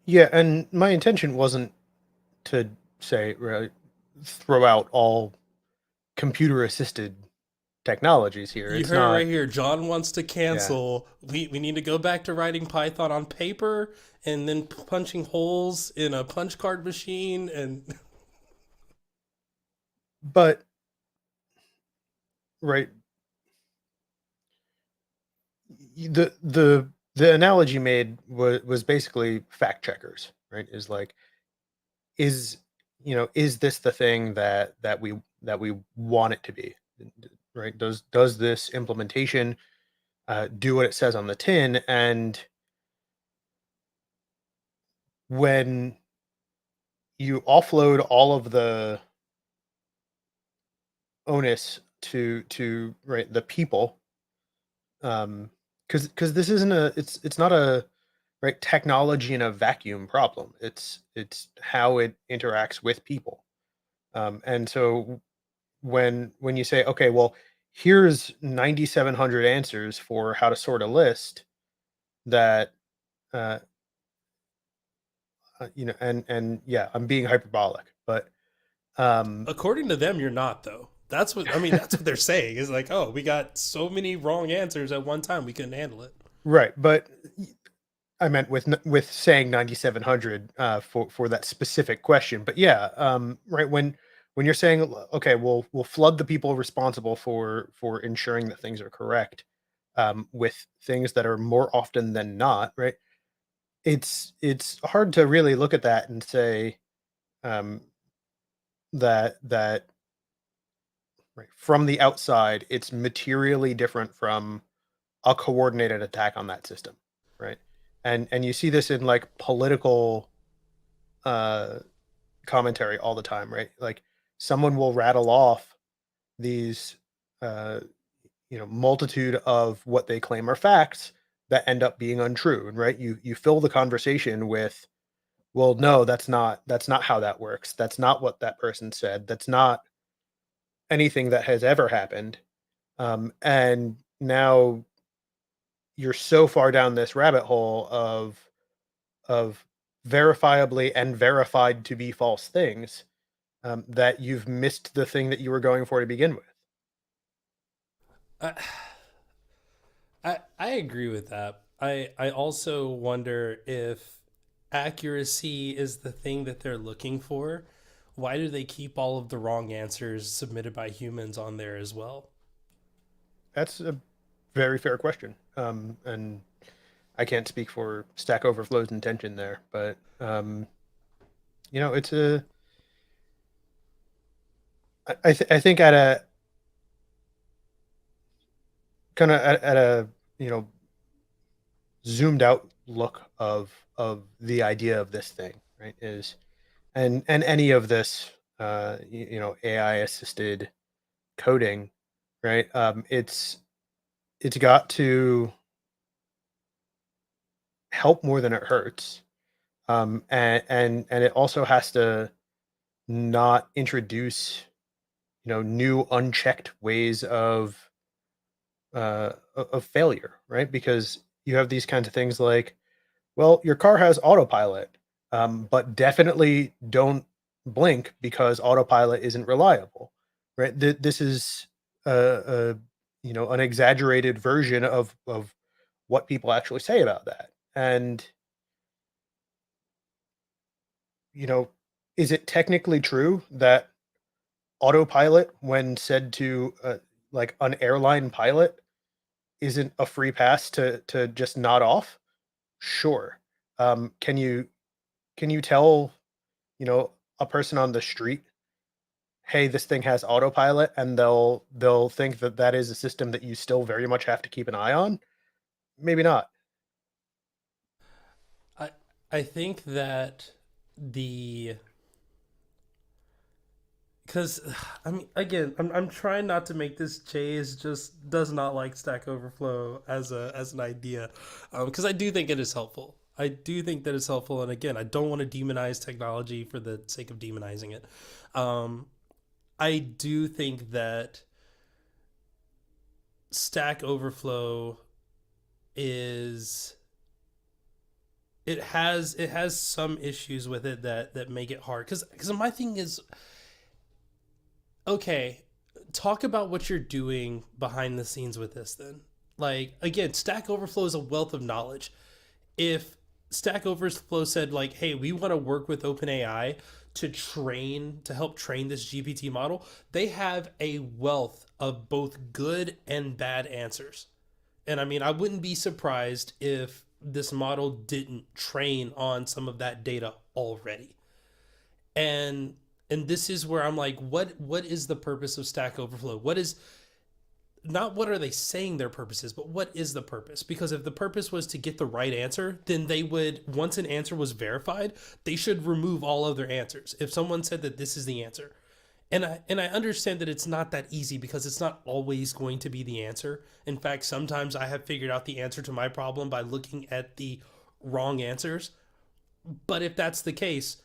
A: Yeah, and my intention wasn't to say right, throw out all computer assisted technologies here.
B: You
A: It's
B: heard it
A: not.
B: right here. John wants to
A: Yeah,
B: cancel. We need to go back to writing Python on paper and then punching holes in a punch card machine. And
A: but right, the analogy made was basically fact checkers, right? Is like is is this the thing that we want it to be, right? Does this implementation do what it says on the tin? And when you offload all of the onus to right the people, because this isn't a it's not a right technology in a vacuum problem. It's how it interacts with people. And so when you say, okay, well, here's 9,700 answers for how to sort a list that uh, and yeah, I'm being hyperbolic, but um,
B: according to them, you're not, though. That's what I mean. That's what they're saying is like, oh, we got so many wrong answers at one time, we couldn't handle it.
A: right. But I meant with saying 9,700 for that specific question. But yeah, right when you're saying, okay, we'll flood the people responsible for ensuring that things are correct with things that are more often than not, right? It's hard to really look at that and say um, that right, from the outside it's materially different from a coordinated attack on that system, right? And you see this in like political uh, commentary all the time, right? Like someone will rattle off these uh, multitude of what they claim are facts that end up being untrue, and right, you fill the conversation with, well, no, that's not how that works. That's not what that person said. That's not anything that has ever happened. And now you're so far down this rabbit hole of verifiably and verified to be false things that you've missed the thing that you were going for to begin with.
B: I, I agree with that. I also wonder if accuracy is the thing that they're looking for, why do they keep all of the wrong answers submitted by humans on there as well?
A: That's a very fair question. And I can't speak for Stack Overflow's intention there, but it's a I think at a kind of at a zoomed out look of the idea of this thing, right, is and any of this AI assisted coding, right? It's got to help more than it hurts. And it also has to not introduce new unchecked ways of failure, right? Because you have these kinds of things like, well, your car has autopilot, but definitely don't blink because autopilot isn't reliable, right? This is a an exaggerated version of what people actually say about that. And you know, is it technically true that autopilot, when said to like an airline pilot, isn't a free pass to just nod off? Sure. Can you tell a person on the street, hey, this thing has autopilot, and they'll think that that is a system that you still very much have to keep an eye on? Maybe not.
B: I I think that the because I mean, again, I'm trying not to make this. Jay is just does not like Stack Overflow as an idea, because I do think it is helpful. I do think that it's helpful, and again, I don't want to demonize technology for the sake of demonizing it. Um, I do think that Stack Overflow is it has some issues with it that make it hard, because my thing is, okay, talk about what you're doing behind the scenes with this then. Like, again, Stack Overflow is a wealth of knowledge. If Stack Overflow said, like, hey, we want to work with OpenAI to help train this GPT model, they have a wealth of both good and bad answers. And I mean, I wouldn't be surprised if this model didn't train on some of that data already. And this is where I'm like, what is the purpose of Stack Overflow? What is, not what are they saying their purpose is, but what is the purpose? Because if the purpose was to get the right answer, then they would, once an answer was verified, they should remove all other answers. If someone said that this is the answer, and I understand that it's not that easy because it's not always going to be the answer. In fact, sometimes I have figured out the answer to my problem by looking at the wrong answers. But if that's the case,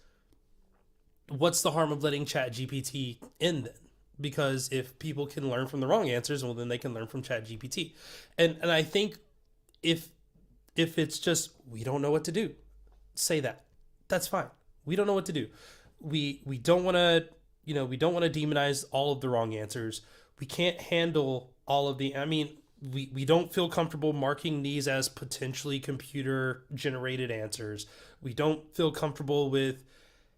B: what's the harm of letting ChatGPT in then? Because if people can learn from the wrong answers, well, then they can learn from ChatGPT. And I think if it's just we don't know what to do, say that. That's fine. We don't know what to do. We don't want to, we don't want to demonize all of the wrong answers. We can't handle all of the. I mean, we don't feel comfortable marking these as potentially computer generated answers. We don't feel comfortable with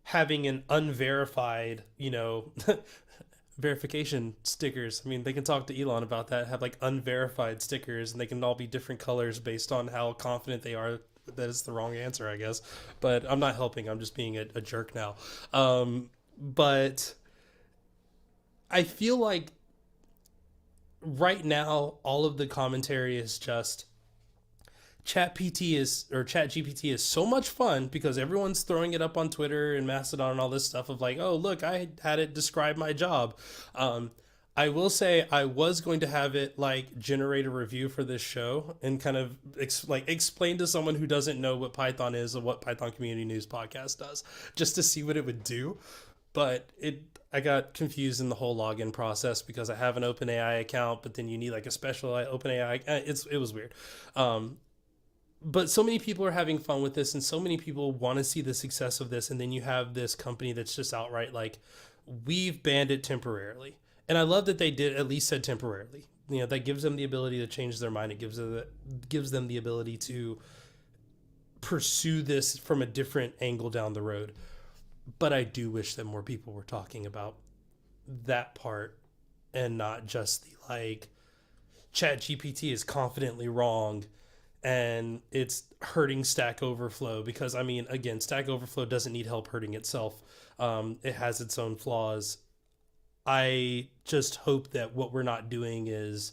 B: having an unverified, verification stickers. I mean, they can talk to Elon about that, have like unverified stickers, and they can all be different colors based on how confident they are that it's the wrong answer, I guess. But I'm not helping. I'm just being a jerk now. But I feel like right now, all of the commentary is just ChatGPT is so much fun because everyone's throwing it up on Twitter and Mastodon and all this stuff of like, oh look, I had it describe my job. I will say I was going to have it like generate a review for this show and kind of explain to someone who doesn't know what Python is and what Python Community News Podcast does, just to see what it would do. But I got confused in the whole login process because I have an OpenAI account, but then you need like a special OpenAI. It was weird. But so many people are having fun with this, and so many people want to see the success of this, and then you have this company that's just outright like, we've banned it temporarily. And I love that they did at least said temporarily. That gives them the ability to change their mind. It gives them the ability to pursue this from a different angle down the road. But I do wish that more people were talking about that part and not just the like ChatGPT is confidently wrong and it's hurting Stack Overflow because I mean, again, Stack Overflow doesn't need help hurting itself. It has its own flaws. I just hope that what we're not doing is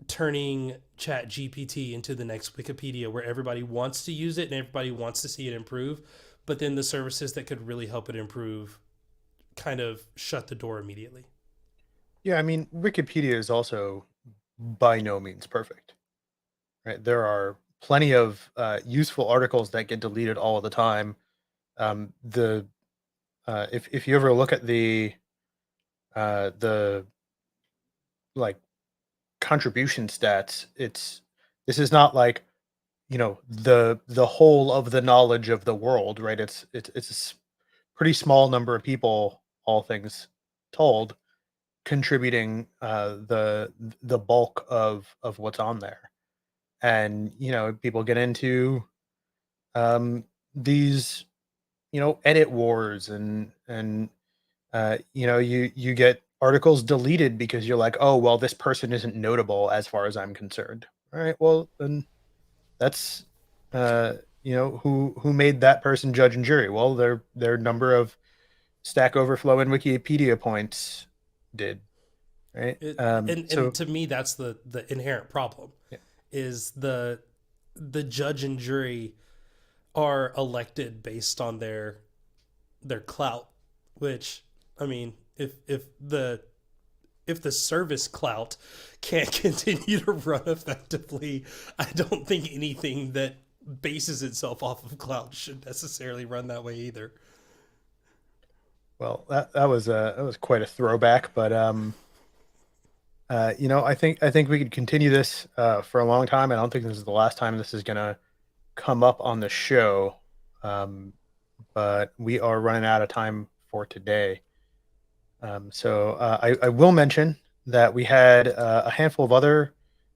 B: turning ChatGPT into the next Wikipedia where everybody wants to use it and everybody wants to see it improve, but then the services that could really help it improve kind of shut the door immediately.
A: Yeah, I mean, Wikipedia is also by no means perfect, right? There are plenty of useful articles that get deleted all the time. The If you ever look at the like contribution stats, this is not like, the whole of the knowledge of the world, right? It's pretty small number of people, all things told, contributing the bulk of what's on there. And people get into um these edit wars, and you get articles deleted because you're like, oh well, this person isn't notable as far as I'm concerned. All right, well then that's uh who made that person judge and jury? Well, their number of Stack Overflow and Wikipedia points did, right?
B: And
A: So
B: to me that's the inherent problem
A: yeah.
B: is the judge and jury are elected based on their clout, which I mean, if the service clout can't continue to run effectively, I don't think anything that bases itself off of clout should necessarily run that way either.
A: Well, that was quite a throwback, but I think we could continue this for a long time. I don't think this is the last time this is gonna come up on the show, um, but we are running out of time for today. So I will mention that we had a handful of other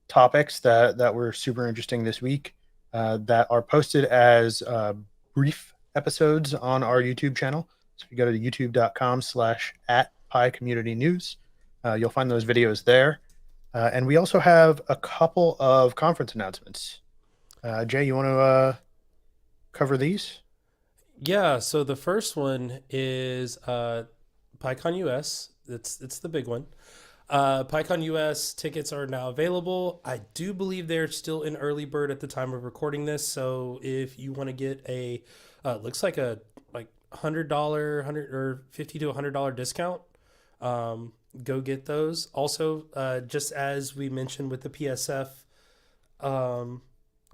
A: topics that were super interesting this week that are posted as brief episodes on our YouTube channel. So if you go to youtube.com/at Pi Community News, you'll find those videos there. And we also have a couple of conference announcements. Jay, you want to cover these?
B: Yeah, so the first one is PyCon US. It's the big one. PyCon US tickets are now available. I do believe they're still in early bird at the time of recording this. So if you want to get a, looks like a $100, 150 to $100 discount, go get those. Also, just as we mentioned with the PSF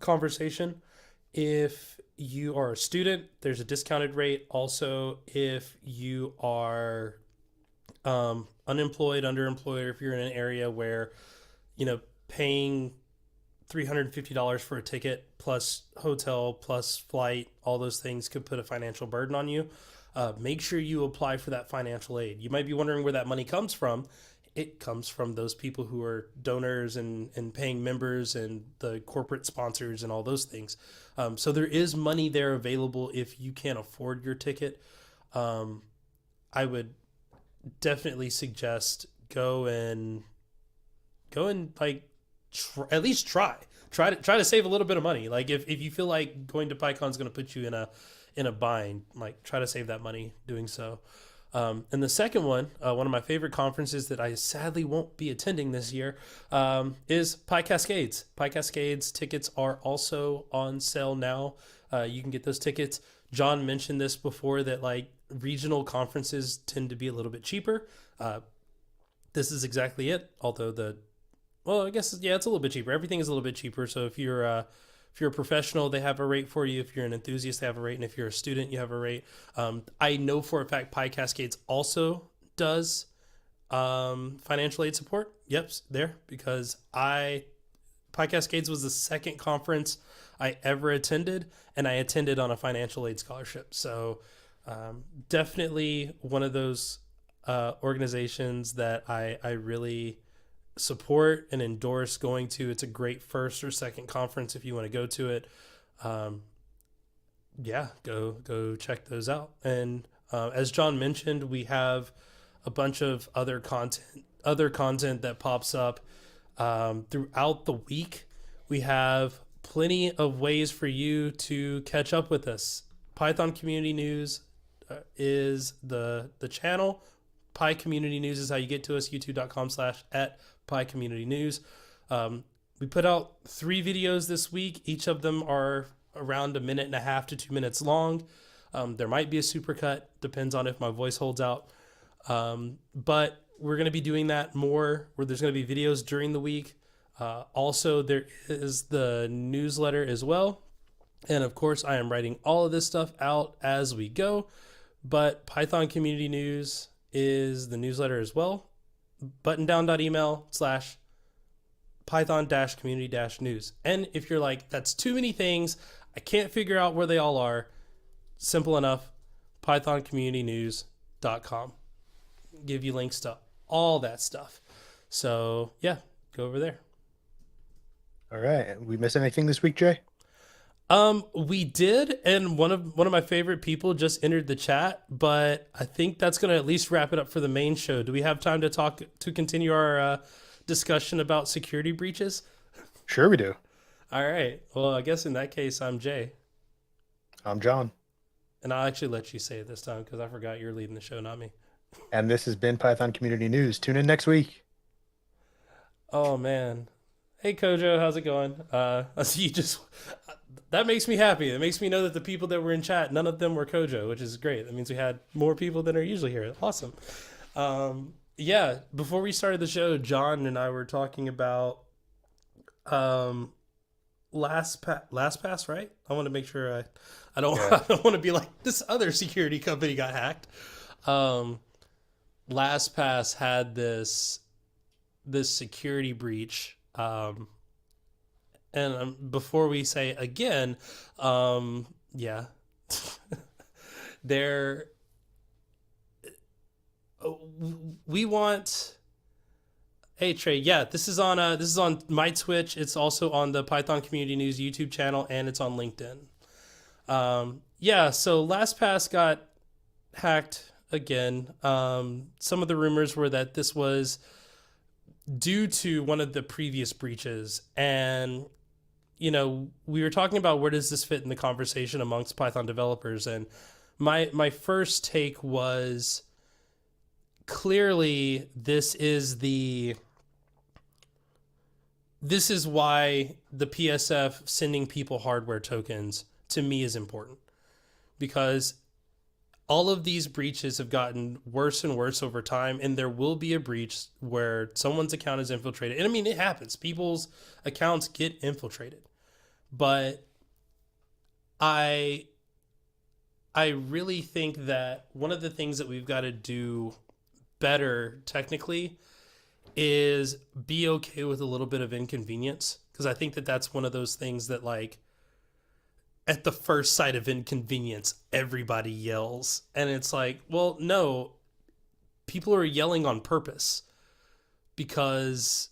B: conversation, if you are a student, there's a discounted rate. Also, if you are unemployed, underemployed, or if you're in an area where, paying $350 for a ticket plus hotel plus flight, all those things could put a financial burden on you. Make sure you apply for that financial aid. You might be wondering where that money comes from. It comes from those people who are donors and paying members and the corporate sponsors and all those things. So there is money there available if you can't afford your ticket. I would definitely suggest go and like at least try to save a little bit of money. Like if you feel like going to PyCon is going to put you in a bind, like try to save that money doing so. And the second one of my favorite conferences that I sadly won't be attending this year, is Pi Cascades. Pi Cascades tickets are also on sale now. You can get those tickets. John mentioned this before that like regional conferences tend to be a little bit cheaper. This is exactly it. Although I guess yeah, it's a little bit cheaper. Everything is a little bit cheaper. So if you're a professional, they have a rate for you. If you're an enthusiast, they have a rate. And if you're a student, you have a rate. I know for a fact Pi Cascades also does financial aid support. Yep, there. Because Pi Cascades was the second conference I ever attended, and I attended on a financial aid scholarship. So definitely one of those organizations that I really support and endorse going to. It's a great first or second conference if you want to go to it. yeah, go check those out. And as John mentioned, we have a bunch of other content that pops up throughout the week. We have plenty of ways for you to catch up with us. Python Community News is the channel. Pi Community News is how you get to us. youtube.com/@PyCommunityNews. We put out 3 videos this week. Each of them are around 1.5 to 2 minutes long. There might be a supercut, depends on if my voice holds out. But we're going to be doing that more, where there's going to be videos during the week. Also, there is the newsletter as well. And of course, I am writing all of this stuff out as we go. But Python Community News is the newsletter as well. buttondown.email/python-community-news. And if you're like, that's too many things, I can't figure out where they all are, simple enough, pythoncommunitynews.com. Give you links to all that stuff. So yeah, go over there.
A: All right. We miss anything this week, Jay?
B: We did, and one of my favorite people just entered the chat, but I think that's going to at least wrap it up for the main show. Do we have time to continue our discussion about security breaches?
A: Sure we do.
B: All right. Well, I guess in that case, I'm Jay.
A: I'm John.
B: And I'll actually let you say it this time because I forgot you're leading the show, not me.
A: And this has been Python Community News. Tune in next week.
B: Oh, man. Hey, Kojo, how's it going? I see you just... That makes me happy. It makes me know that the people that were in chat, none of them were Kojo, which is great. That means we had more people than are usually here. Awesome. Yeah, before we started the show, John and I were talking about LastPass, right? I want to make sure I don't I don't want to be like this other security company got hacked. LastPass had this security breach. And before we say again, yeah, we want. Hey Trey, yeah, this is on my Twitch. It's also on the Python Community News YouTube channel, and it's on LinkedIn. Yeah, so LastPass got hacked again. Some of the rumors were that this was due to one of the previous breaches, and we were talking about where does this fit in the conversation amongst Python developers, and my first take was clearly this is why the PSF sending people hardware tokens to me is important, because all of these breaches have gotten worse and worse over time, and there will be a breach where someone's account is infiltrated. And I mean, it happens. People's accounts get infiltrated. But I really think that one of the things that we've got to do better technically is be okay with a little bit of inconvenience, because I think that that's one of those things that, like, at the first sight of inconvenience, everybody yells. And it's like, well, no, people are yelling on purpose, because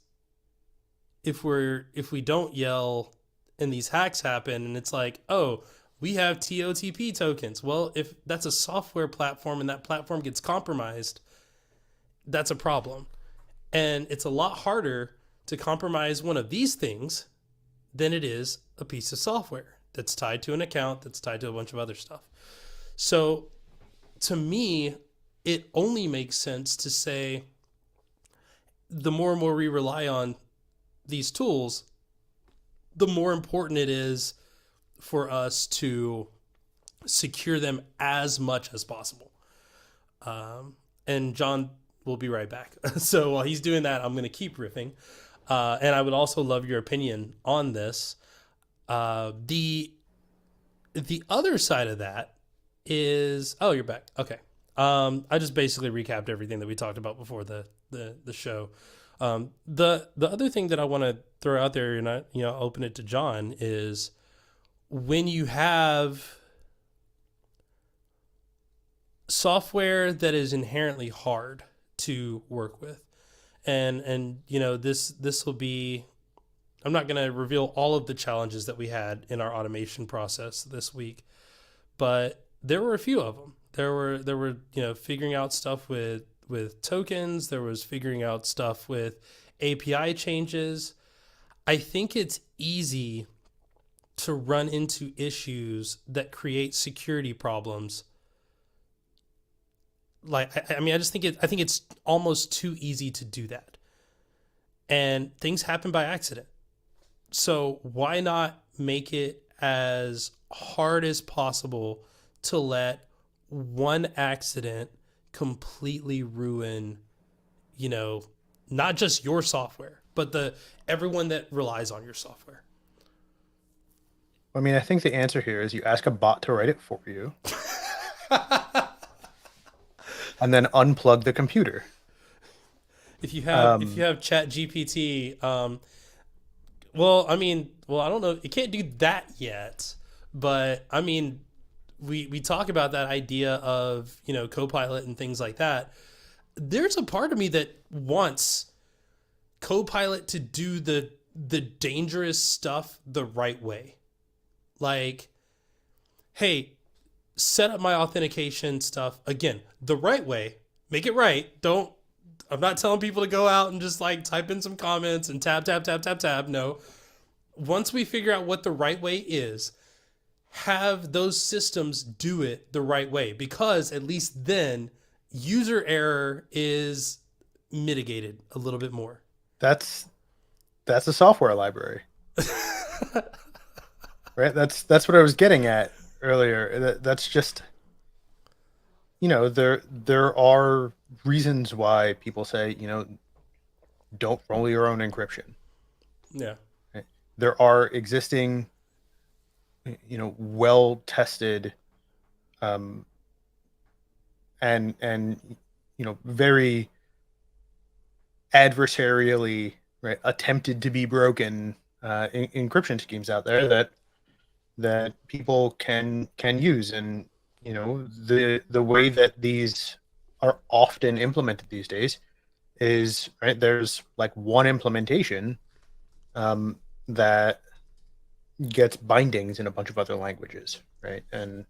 B: if we don't yell and these hacks happen and it's like, oh, we have TOTP tokens. Well, if that's a software platform and that platform gets compromised, that's a problem. And it's a lot harder to compromise one of these things than it is a piece of software that's tied to an account, that's tied to a bunch of other stuff. So to me, it only makes sense to say the more and more we rely on these tools, the more important it is for us to secure them as much as possible. And John will be right back. So while he's doing that, I'm going to keep riffing. And I would also love your opinion on this. The other side of that is, oh, you're back. Okay. I just basically recapped everything that we talked about before the show. The other thing that I want to throw out there, and open it to John, is when you have software that is inherently hard to work with, and this will be, I'm not going to reveal all of the challenges that we had in our automation process this week, but there were a few of them. There were figuring out stuff with tokens. There was figuring out stuff with API changes. I think it's easy to run into issues that create security problems. Like I mean, I think it's almost too easy to do that, and things happen by accident. So why not make it as hard as possible to let one accident completely ruin, you know, not just your software, but the everyone that relies on your software.
A: I mean, I think the answer here is you ask a bot to write it for you and then unplug the computer.
B: If you have Chat GPT, I don't know, it can't do that yet, but I mean, we talk about that idea of Copilot and things like that. There's a part of me that wants Copilot to do the dangerous stuff the right way. Like, hey, set up my authentication stuff again the right way. Make it right. Don't. I'm not telling people to go out and just like type in some comments and tab tab tab tab tab. No. Once we figure out what the right way is, have those systems do it the right way, because at least then user error is mitigated a little bit more.
A: That's that's a software library, right? That's what I was getting at earlier. That's just, there are reasons why people say, don't roll your own encryption.
B: Yeah.
A: Right? There are existing, well tested, um, and very adversarially, right, attempted to be broken encryption schemes out there that people can use. And the way that these are often implemented these days is, right, there's like one implementation that gets bindings in a bunch of other languages, right? And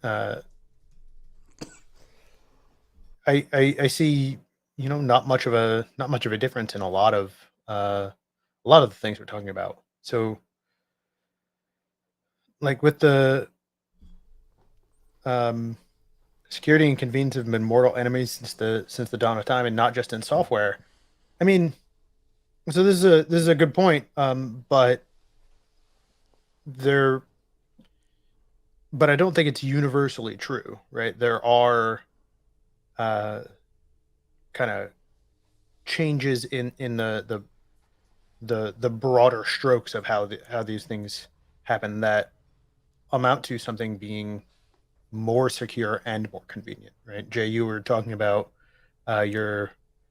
A: uh, I see, not much of a difference in a lot of the things we're talking about. So, like with the um, security and convenience have been mortal enemies since the dawn of time, and not just in software. I mean, so this is a good point, but there, but I don't think it's universally true, right? There are uh, kind of changes in the broader strokes of how these things happen that amount to something being more secure and more convenient, right? Jay, you were talking about your,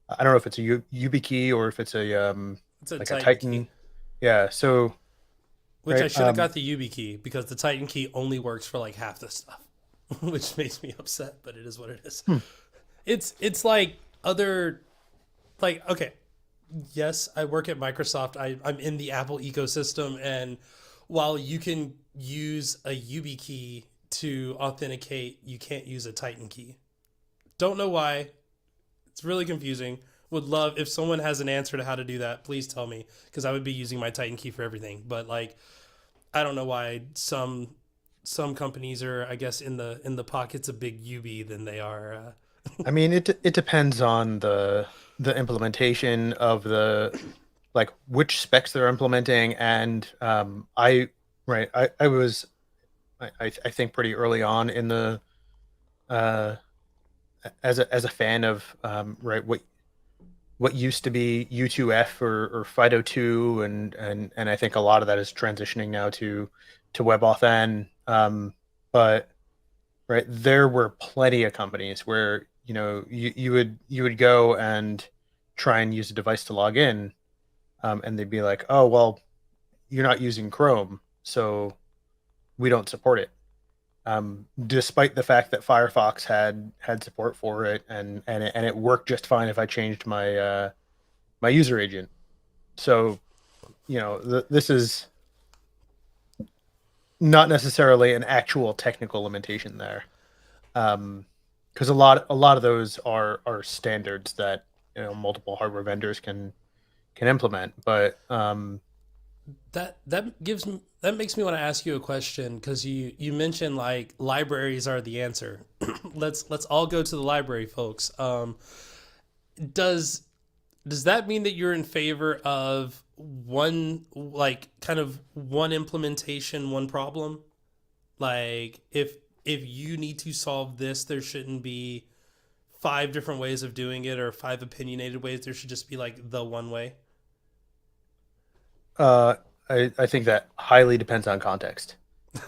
A: I don't know if it's a YubiKey or if it's a
B: It's a
A: like a
B: Titan key,
A: Titan. Yeah. So
B: which I
A: right.
B: should have got the Yubi key because the Titan key only works for like half the stuff, which makes me upset. But it is what it is.
A: Hmm.
B: It's like other, like, okay, yes, I work at Microsoft. I'm in the Apple ecosystem, and while you can use a Yubi key to authenticate, you can't use a Titan key. Don't know why. It's really confusing. Would love if someone has an answer to how to do that. Please tell me, because I would be using my Titan key for everything. But like, I don't know why some companies are, I guess, in the pockets of big UB than they are.
A: I mean, it depends on the implementation of the, like, which specs they're implementing. And I think pretty early on in the uh as a fan of right, what used to be U2F or FIDO2, and I think a lot of that is transitioning now to WebAuthn. But right, there were plenty of companies where you would go and try and use a device to log in, and they'd be like, oh well, you're not using Chrome, so we don't support it. Despite the fact that Firefox had support for it, and it worked just fine if I changed my user agent. So this is not necessarily an actual technical limitation there. Because a lot of those are standards that multiple hardware vendors can implement. But
B: That makes me want to ask you a question, because you mentioned like libraries are the answer. Let's all go to the library, folks. Does does that mean that you're in favor of one, like, kind of one implementation, one problem? Like, if you need to solve this, there shouldn't be five different ways of doing it, or five opinionated ways. There should just be like the one way.
A: uh, I think that highly depends on context.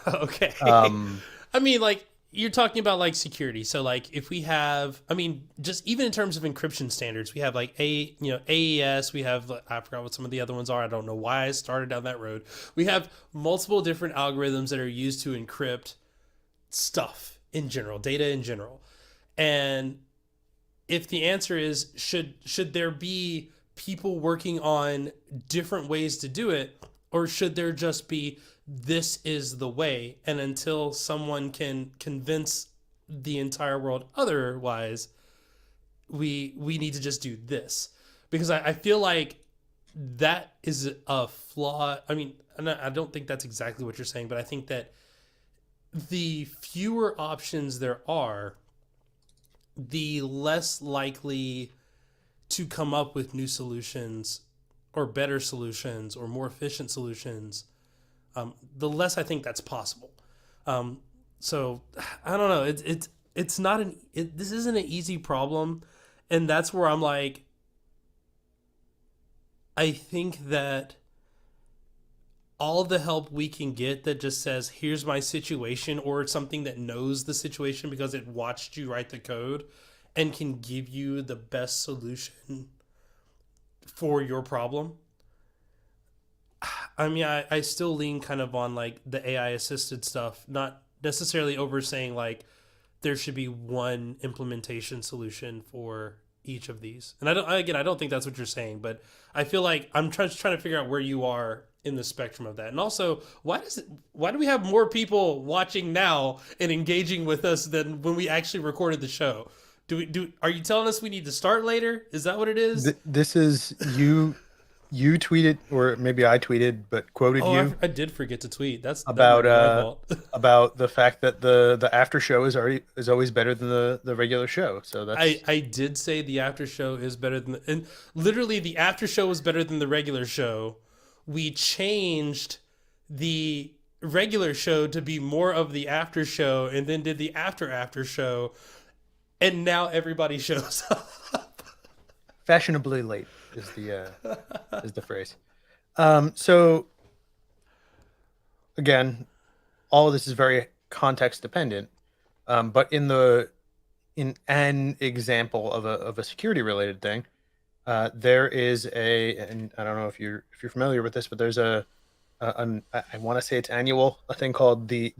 B: Okay.
A: Um,
B: I mean, like, you're talking about like security. So like, if we have, I mean, just even in terms of encryption standards, we have like AES, we have, I forgot what some of the other ones are. I don't know why I started down that road. We have multiple different algorithms that are used to encrypt stuff in general, data in general. And if the answer is, should there be people working on different ways to do it, or should there just be, this is the way, and until someone can convince the entire world otherwise, we need to just do this? Because I feel like that is a flaw. I mean, I don't think that's exactly what you're saying, but I think that the fewer options there are, the less likely to come up with new solutions, or better solutions, or more efficient solutions, the less I think that's possible. Um, so I don't know. It's not this isn't an easy problem, and that's where I'm like, I think that all the help we can get that just says, here's my situation, or it's something that knows the situation because it watched you write the code and can give you the best solution for your problem. I mean, I still lean kind of on like the AI assisted stuff, not necessarily over saying like there should be one implementation solution for each of these. And I don't think that's what you're saying, but I feel like I'm trying to figure out where you are in the spectrum of that. And also, why do we have more people watching now and engaging with us than when we actually recorded the show? Are you telling us we need to start later? Is that what it is?
A: this is you tweeted, or maybe I tweeted, but quoted
B: Oh,
A: you
B: I did forget to tweet. That might
A: about
B: be my fault.
A: about the fact that the after show is always better than the regular show. So that's
B: I did say the after show is better than and literally the after show was better than the regular show. We changed the regular show to be more of the after show, and then did the after show, and now everybody shows up.
A: fashionably late is the phrase. So again, all of this is very context dependent. But in an example of a security related thing, there is and I don't know if you're familiar with this, but there's I want to say it's annual, a thing called the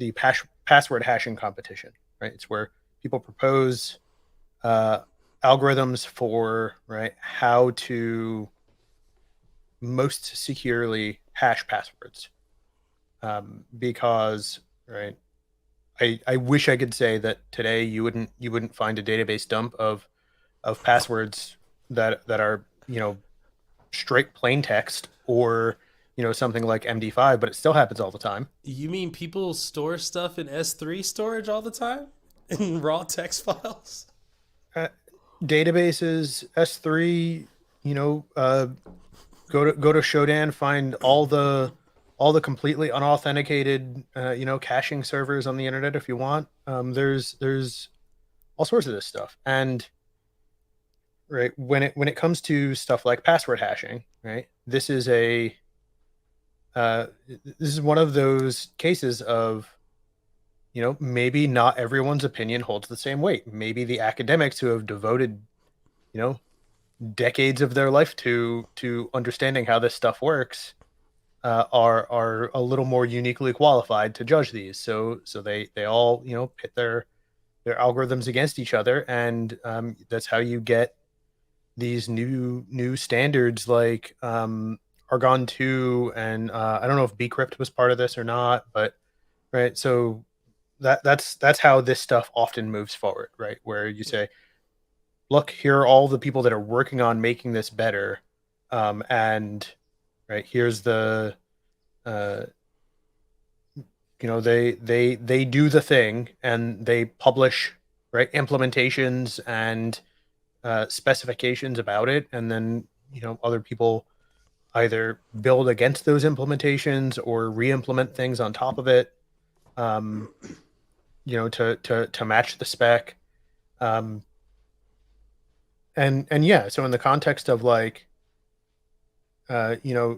A: password hashing competition, right? It's where people propose uh, algorithms for, right, how to most securely hash passwords. Because, right, I wish I could say that today you wouldn't find a database dump of passwords that are straight plain text, or something like MD5, but it still happens all the time.
B: You mean people store stuff in S3 storage all the time in raw text files?
A: Uh, Databases, S3, you know, go to Shodan, find all the completely unauthenticated caching servers on the internet if you want. There's all sorts of this stuff, and right when it comes to stuff like password hashing, right, this is one of those cases of maybe not everyone's opinion holds the same weight. Maybe the academics who have devoted you know decades of their life to understanding how this stuff works are a little more uniquely qualified to judge these. So they all pit their algorithms against each other, and that's how you get these new standards like Argon 2, and I don't know if bcrypt was part of this or not, but right? So that's how this stuff often moves forward, right? Where you
B: Yeah.
A: say, look, here are all the people that are working on making this better, and right here's the uh, they do the thing and they publish right implementations and specifications about it, and then other people either build against those implementations or re-implement things on top of it, um, to match the spec. Um, and yeah, so in the context of like,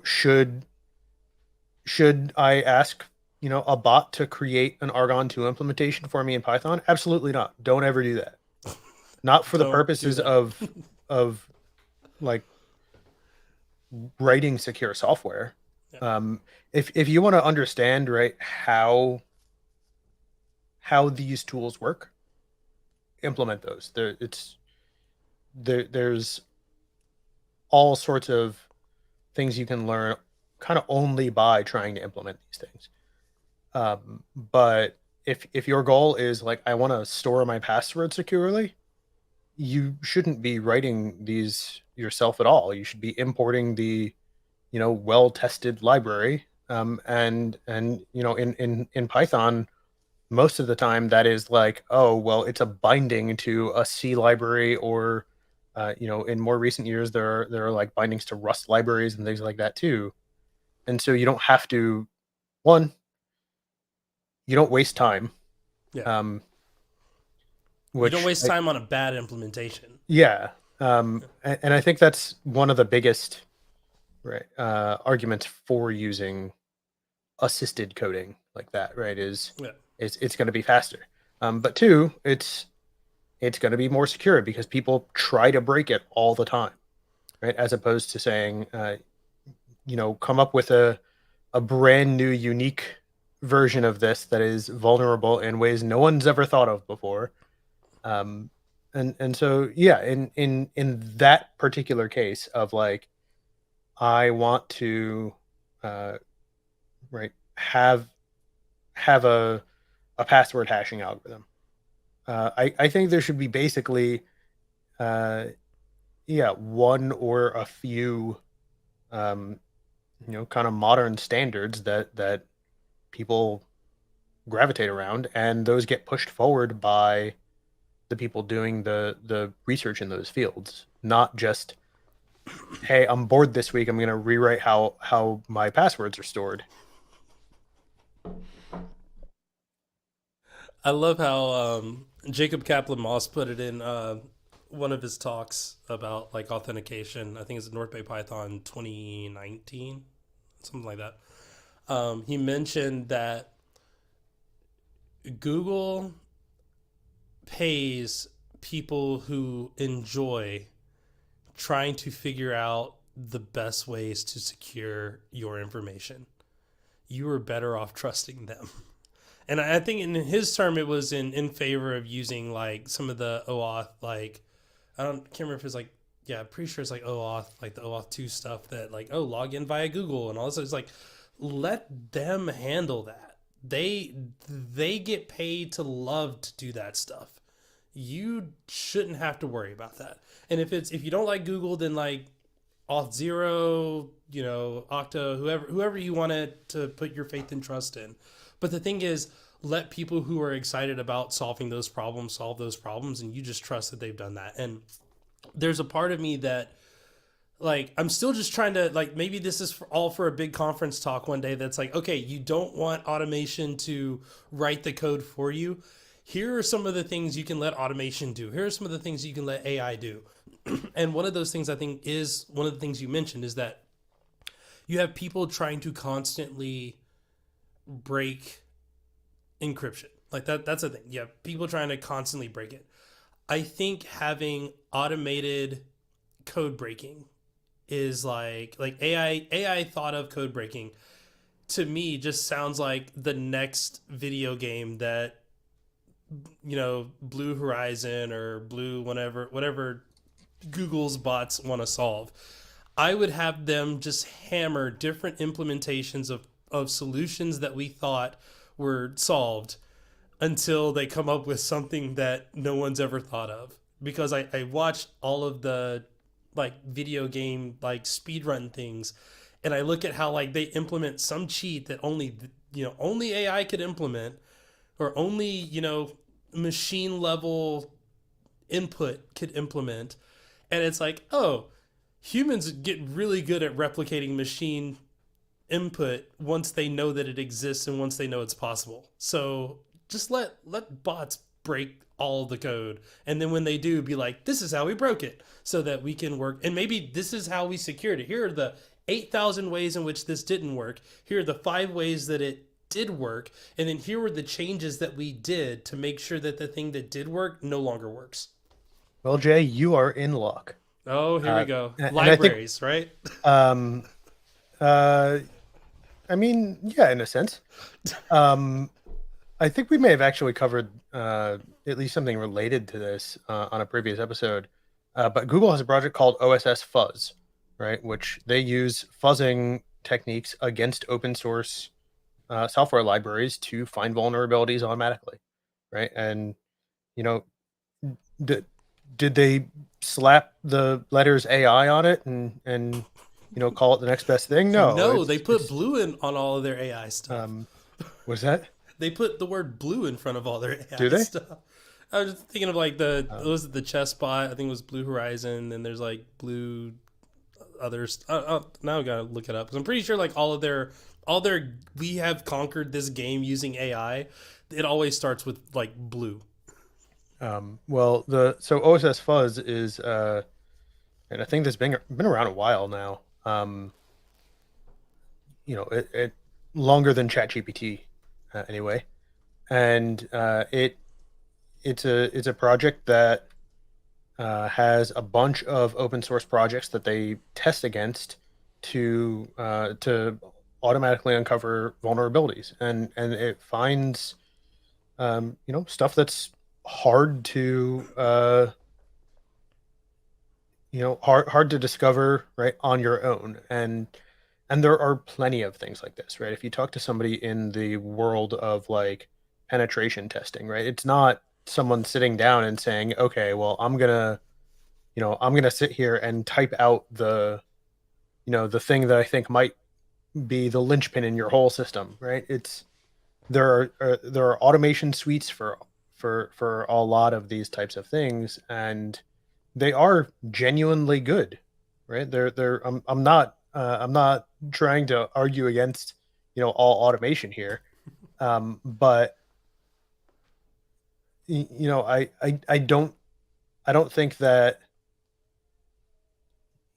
A: should I ask, a bot to create an Argon 2 implementation for me in Python? Absolutely not. Don't ever do that. Not for the
B: Don't do
A: purposes
B: that.
A: of like writing secure software.
B: Yeah.
A: Um, if you want to understand right how these tools work, implement those. There's all sorts of things you can learn kind of only by trying to implement these things. But if your goal is like, I want to store my password securely, you shouldn't be writing these yourself at all. You should be importing the well-tested library. And in Python, most of the time that is like, oh well, it's a binding to a C library, or in more recent years there are like bindings to Rust libraries and things like that too. And so you don't have to, one, you don't waste time,
B: Yeah.
A: um,
B: You don't
A: which
B: waste time on a bad implementation.
A: yeah, and I think that's one of the biggest right arguments for using assisted coding like that, right? Is
B: Yeah.
A: it's going to be faster, but two, it's going to be more secure because people try to break it all the time, right? As opposed to saying, come up with a brand new, unique version of this that is vulnerable in ways no one's ever thought of before. Um, and so yeah, in that particular case of like, I want to, uh, right, have a password hashing algorithm. I think there should be basically, uh, yeah, one or a few, um, kind of modern standards that people gravitate around, and those get pushed forward by the people doing the research in those fields, not just, hey, I'm bored this week, I'm going to rewrite how my passwords are stored.
B: I love how Jacob Kaplan Moss put it in one of his talks about like authentication. I think it's North Bay Python 2019, something like that. He mentioned that Google pays people who enjoy trying to figure out the best ways to secure your information. You are better off trusting them. And I think in his term, it was in favor of using like some of the OAuth, like can't remember if it's like, yeah, I'm pretty sure it's like OAuth, like the OAuth 2 stuff that like, oh, log in via Google and all this. It's like, let them handle that. They get paid to love to do that stuff. You shouldn't have to worry about that. And if you don't like Google, then like Auth Zero, Okta, whoever you wanted to put your faith and trust in. But the thing is, let people who are excited about solving those problems solve those problems, and you just trust that they've done that. And there's a part of me that like I'm still just trying to like maybe this is all for a big conference talk one day that's like, okay, you don't want automation to write the code for you. Here are some of the things you can let automation do. Here are some of the things you can let AI do. And one of those things I think is one of the things you mentioned is that you have people trying to constantly break encryption. Like that's a thing. You have people trying to constantly break it. I think having automated code breaking is like AI thought of code breaking to me just sounds like the next video game that Blue Horizon or Blue whatever Google's bots want to solve. I would have them just hammer different implementations of solutions that we thought were solved until they come up with something that no one's ever thought of. Because I watched all of the like video game like speedrun things, and I look at how like they implement some cheat that only only AI could implement, or only machine level input could implement, and it's like, oh, humans get really good at replicating machine input once they know that it exists and once they know it's possible. So just let bots break all the code, and then when they do, be like, this is how we broke it, so that we can work, and maybe this is how we secured it. Here are the 8,000 ways in which this didn't work. Here are the 5 ways that it did work, and then here were the changes that we did to make sure that the thing that did work no longer works.
A: Well, Jay, you are in luck.
B: Oh, here we
A: Uh,
B: go.
A: and I think,
B: Libraries, right?
A: um, uh, I mean, yeah, in a sense. Um, I think we may have actually covered at least something related to this on a previous episode. But Google has a project called OSS Fuzz, right? Which they use fuzzing techniques against open source software libraries to find vulnerabilities automatically, right? And you know, did did they slap the letters AI on it and call it the next best thing? No,
B: No, they
A: it's
B: put
A: it's
B: blue in on all of their AI stuff.
A: um, was that?
B: They put the word blue in front of all their
A: Do
B: AI
A: they?
B: stuff. I was just thinking of like the
A: Um,
B: was it the chess bot? I think it was Blue Horizon, and there's like blue others. Now I gotta look it up because I'm pretty sure like all their we have conquered this game using AI. It always starts with like blue.
A: well, the so OSS Fuzz is and I think that's been around a while now. It longer than ChatGPT anyway, and it's a project that has a bunch of open source projects that they test against to automatically uncover vulnerabilities, and it finds stuff that's hard to hard to discover right on your own, and there are plenty of things like this, right? If you talk to somebody in the world of like penetration testing, right, it's not someone sitting down and saying, okay, well, I'm gonna sit here and type out the thing that I think might be the linchpin in your whole system, right? There are automation suites for a lot of these types of things, and they are genuinely good, right? I'm not trying to argue against all automation here, but I don't think that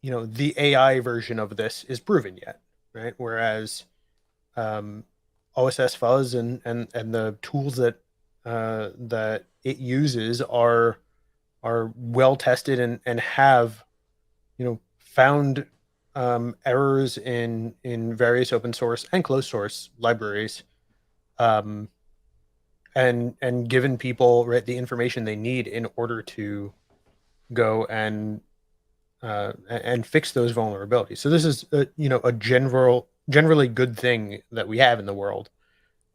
A: the AI version of this is proven yet, right? Whereas um, OSS Fuzz and the tools that it uses are well tested and have found errors in various open source and closed source libraries, um, and given people right the information they need in order to go and fix those vulnerabilities. So this is a generally good thing that we have in the world,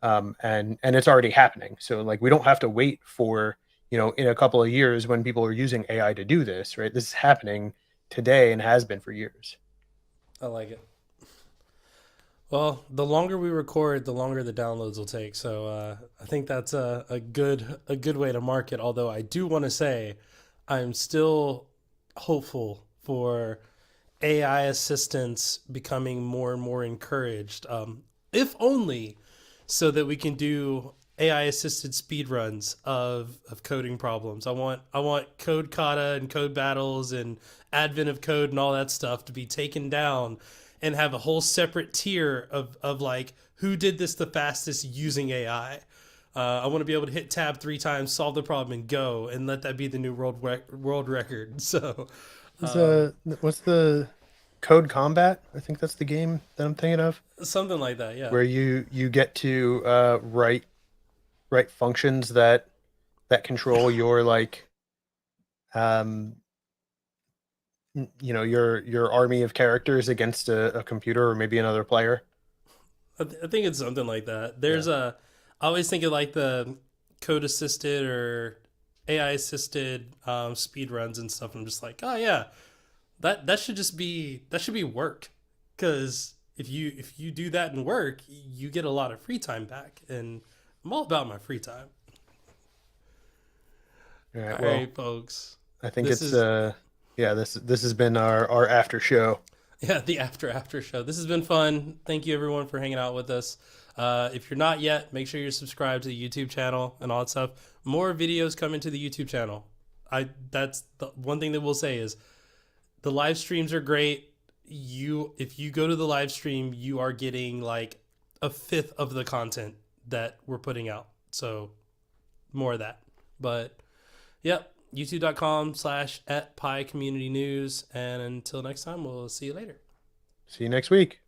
A: and it's already happening. So like we don't have to wait for in a couple of years when people are using AI to do this, right? This is happening today and has been for years.
B: I like it. Well, the longer we record, the longer the downloads will take. So I think that's a good way to market. Although I do want to say, I'm still hopeful for AI assistants becoming more and more encouraged, if only so that we can do AI assisted speed runs of coding problems. I want code kata and code battles and advent of code and all that stuff to be taken down and have a whole separate tier of like who did this the fastest using AI. I want to be able to hit tab 3 times, solve the problem, and go, and let that be the new world record. So,
A: What's the Code Combat? I think that's the game that I'm thinking of,
B: something like that, yeah.
A: where you get to write functions that control your like um your army of characters against a computer or maybe another player.
B: I think it's something like that.
A: Yeah.
B: I always think of like the code assisted or AI assisted speed runs and stuff. I'm just like, oh yeah, that should just be that should be work, because if you do that in work, you get a lot of free time back, and I'm all about my free time.
A: All right.
B: All
A: Well,
B: right, folks.
A: I think
B: This
A: it's
B: is
A: yeah, this has been our after show.
B: Yeah, the after show. This has been fun. Thank you everyone for hanging out with us. If you're not yet, make sure you're subscribed to the YouTube channel and all that stuff. More videos coming to the YouTube channel. I That's the one thing that we'll say is the live streams are great. If you go to the live stream, you are getting like a fifth of the content that we're putting out. So more of that. But yep, youtube.com/@PyCommunityNews. And until next time, we'll see you later.
A: See you next week.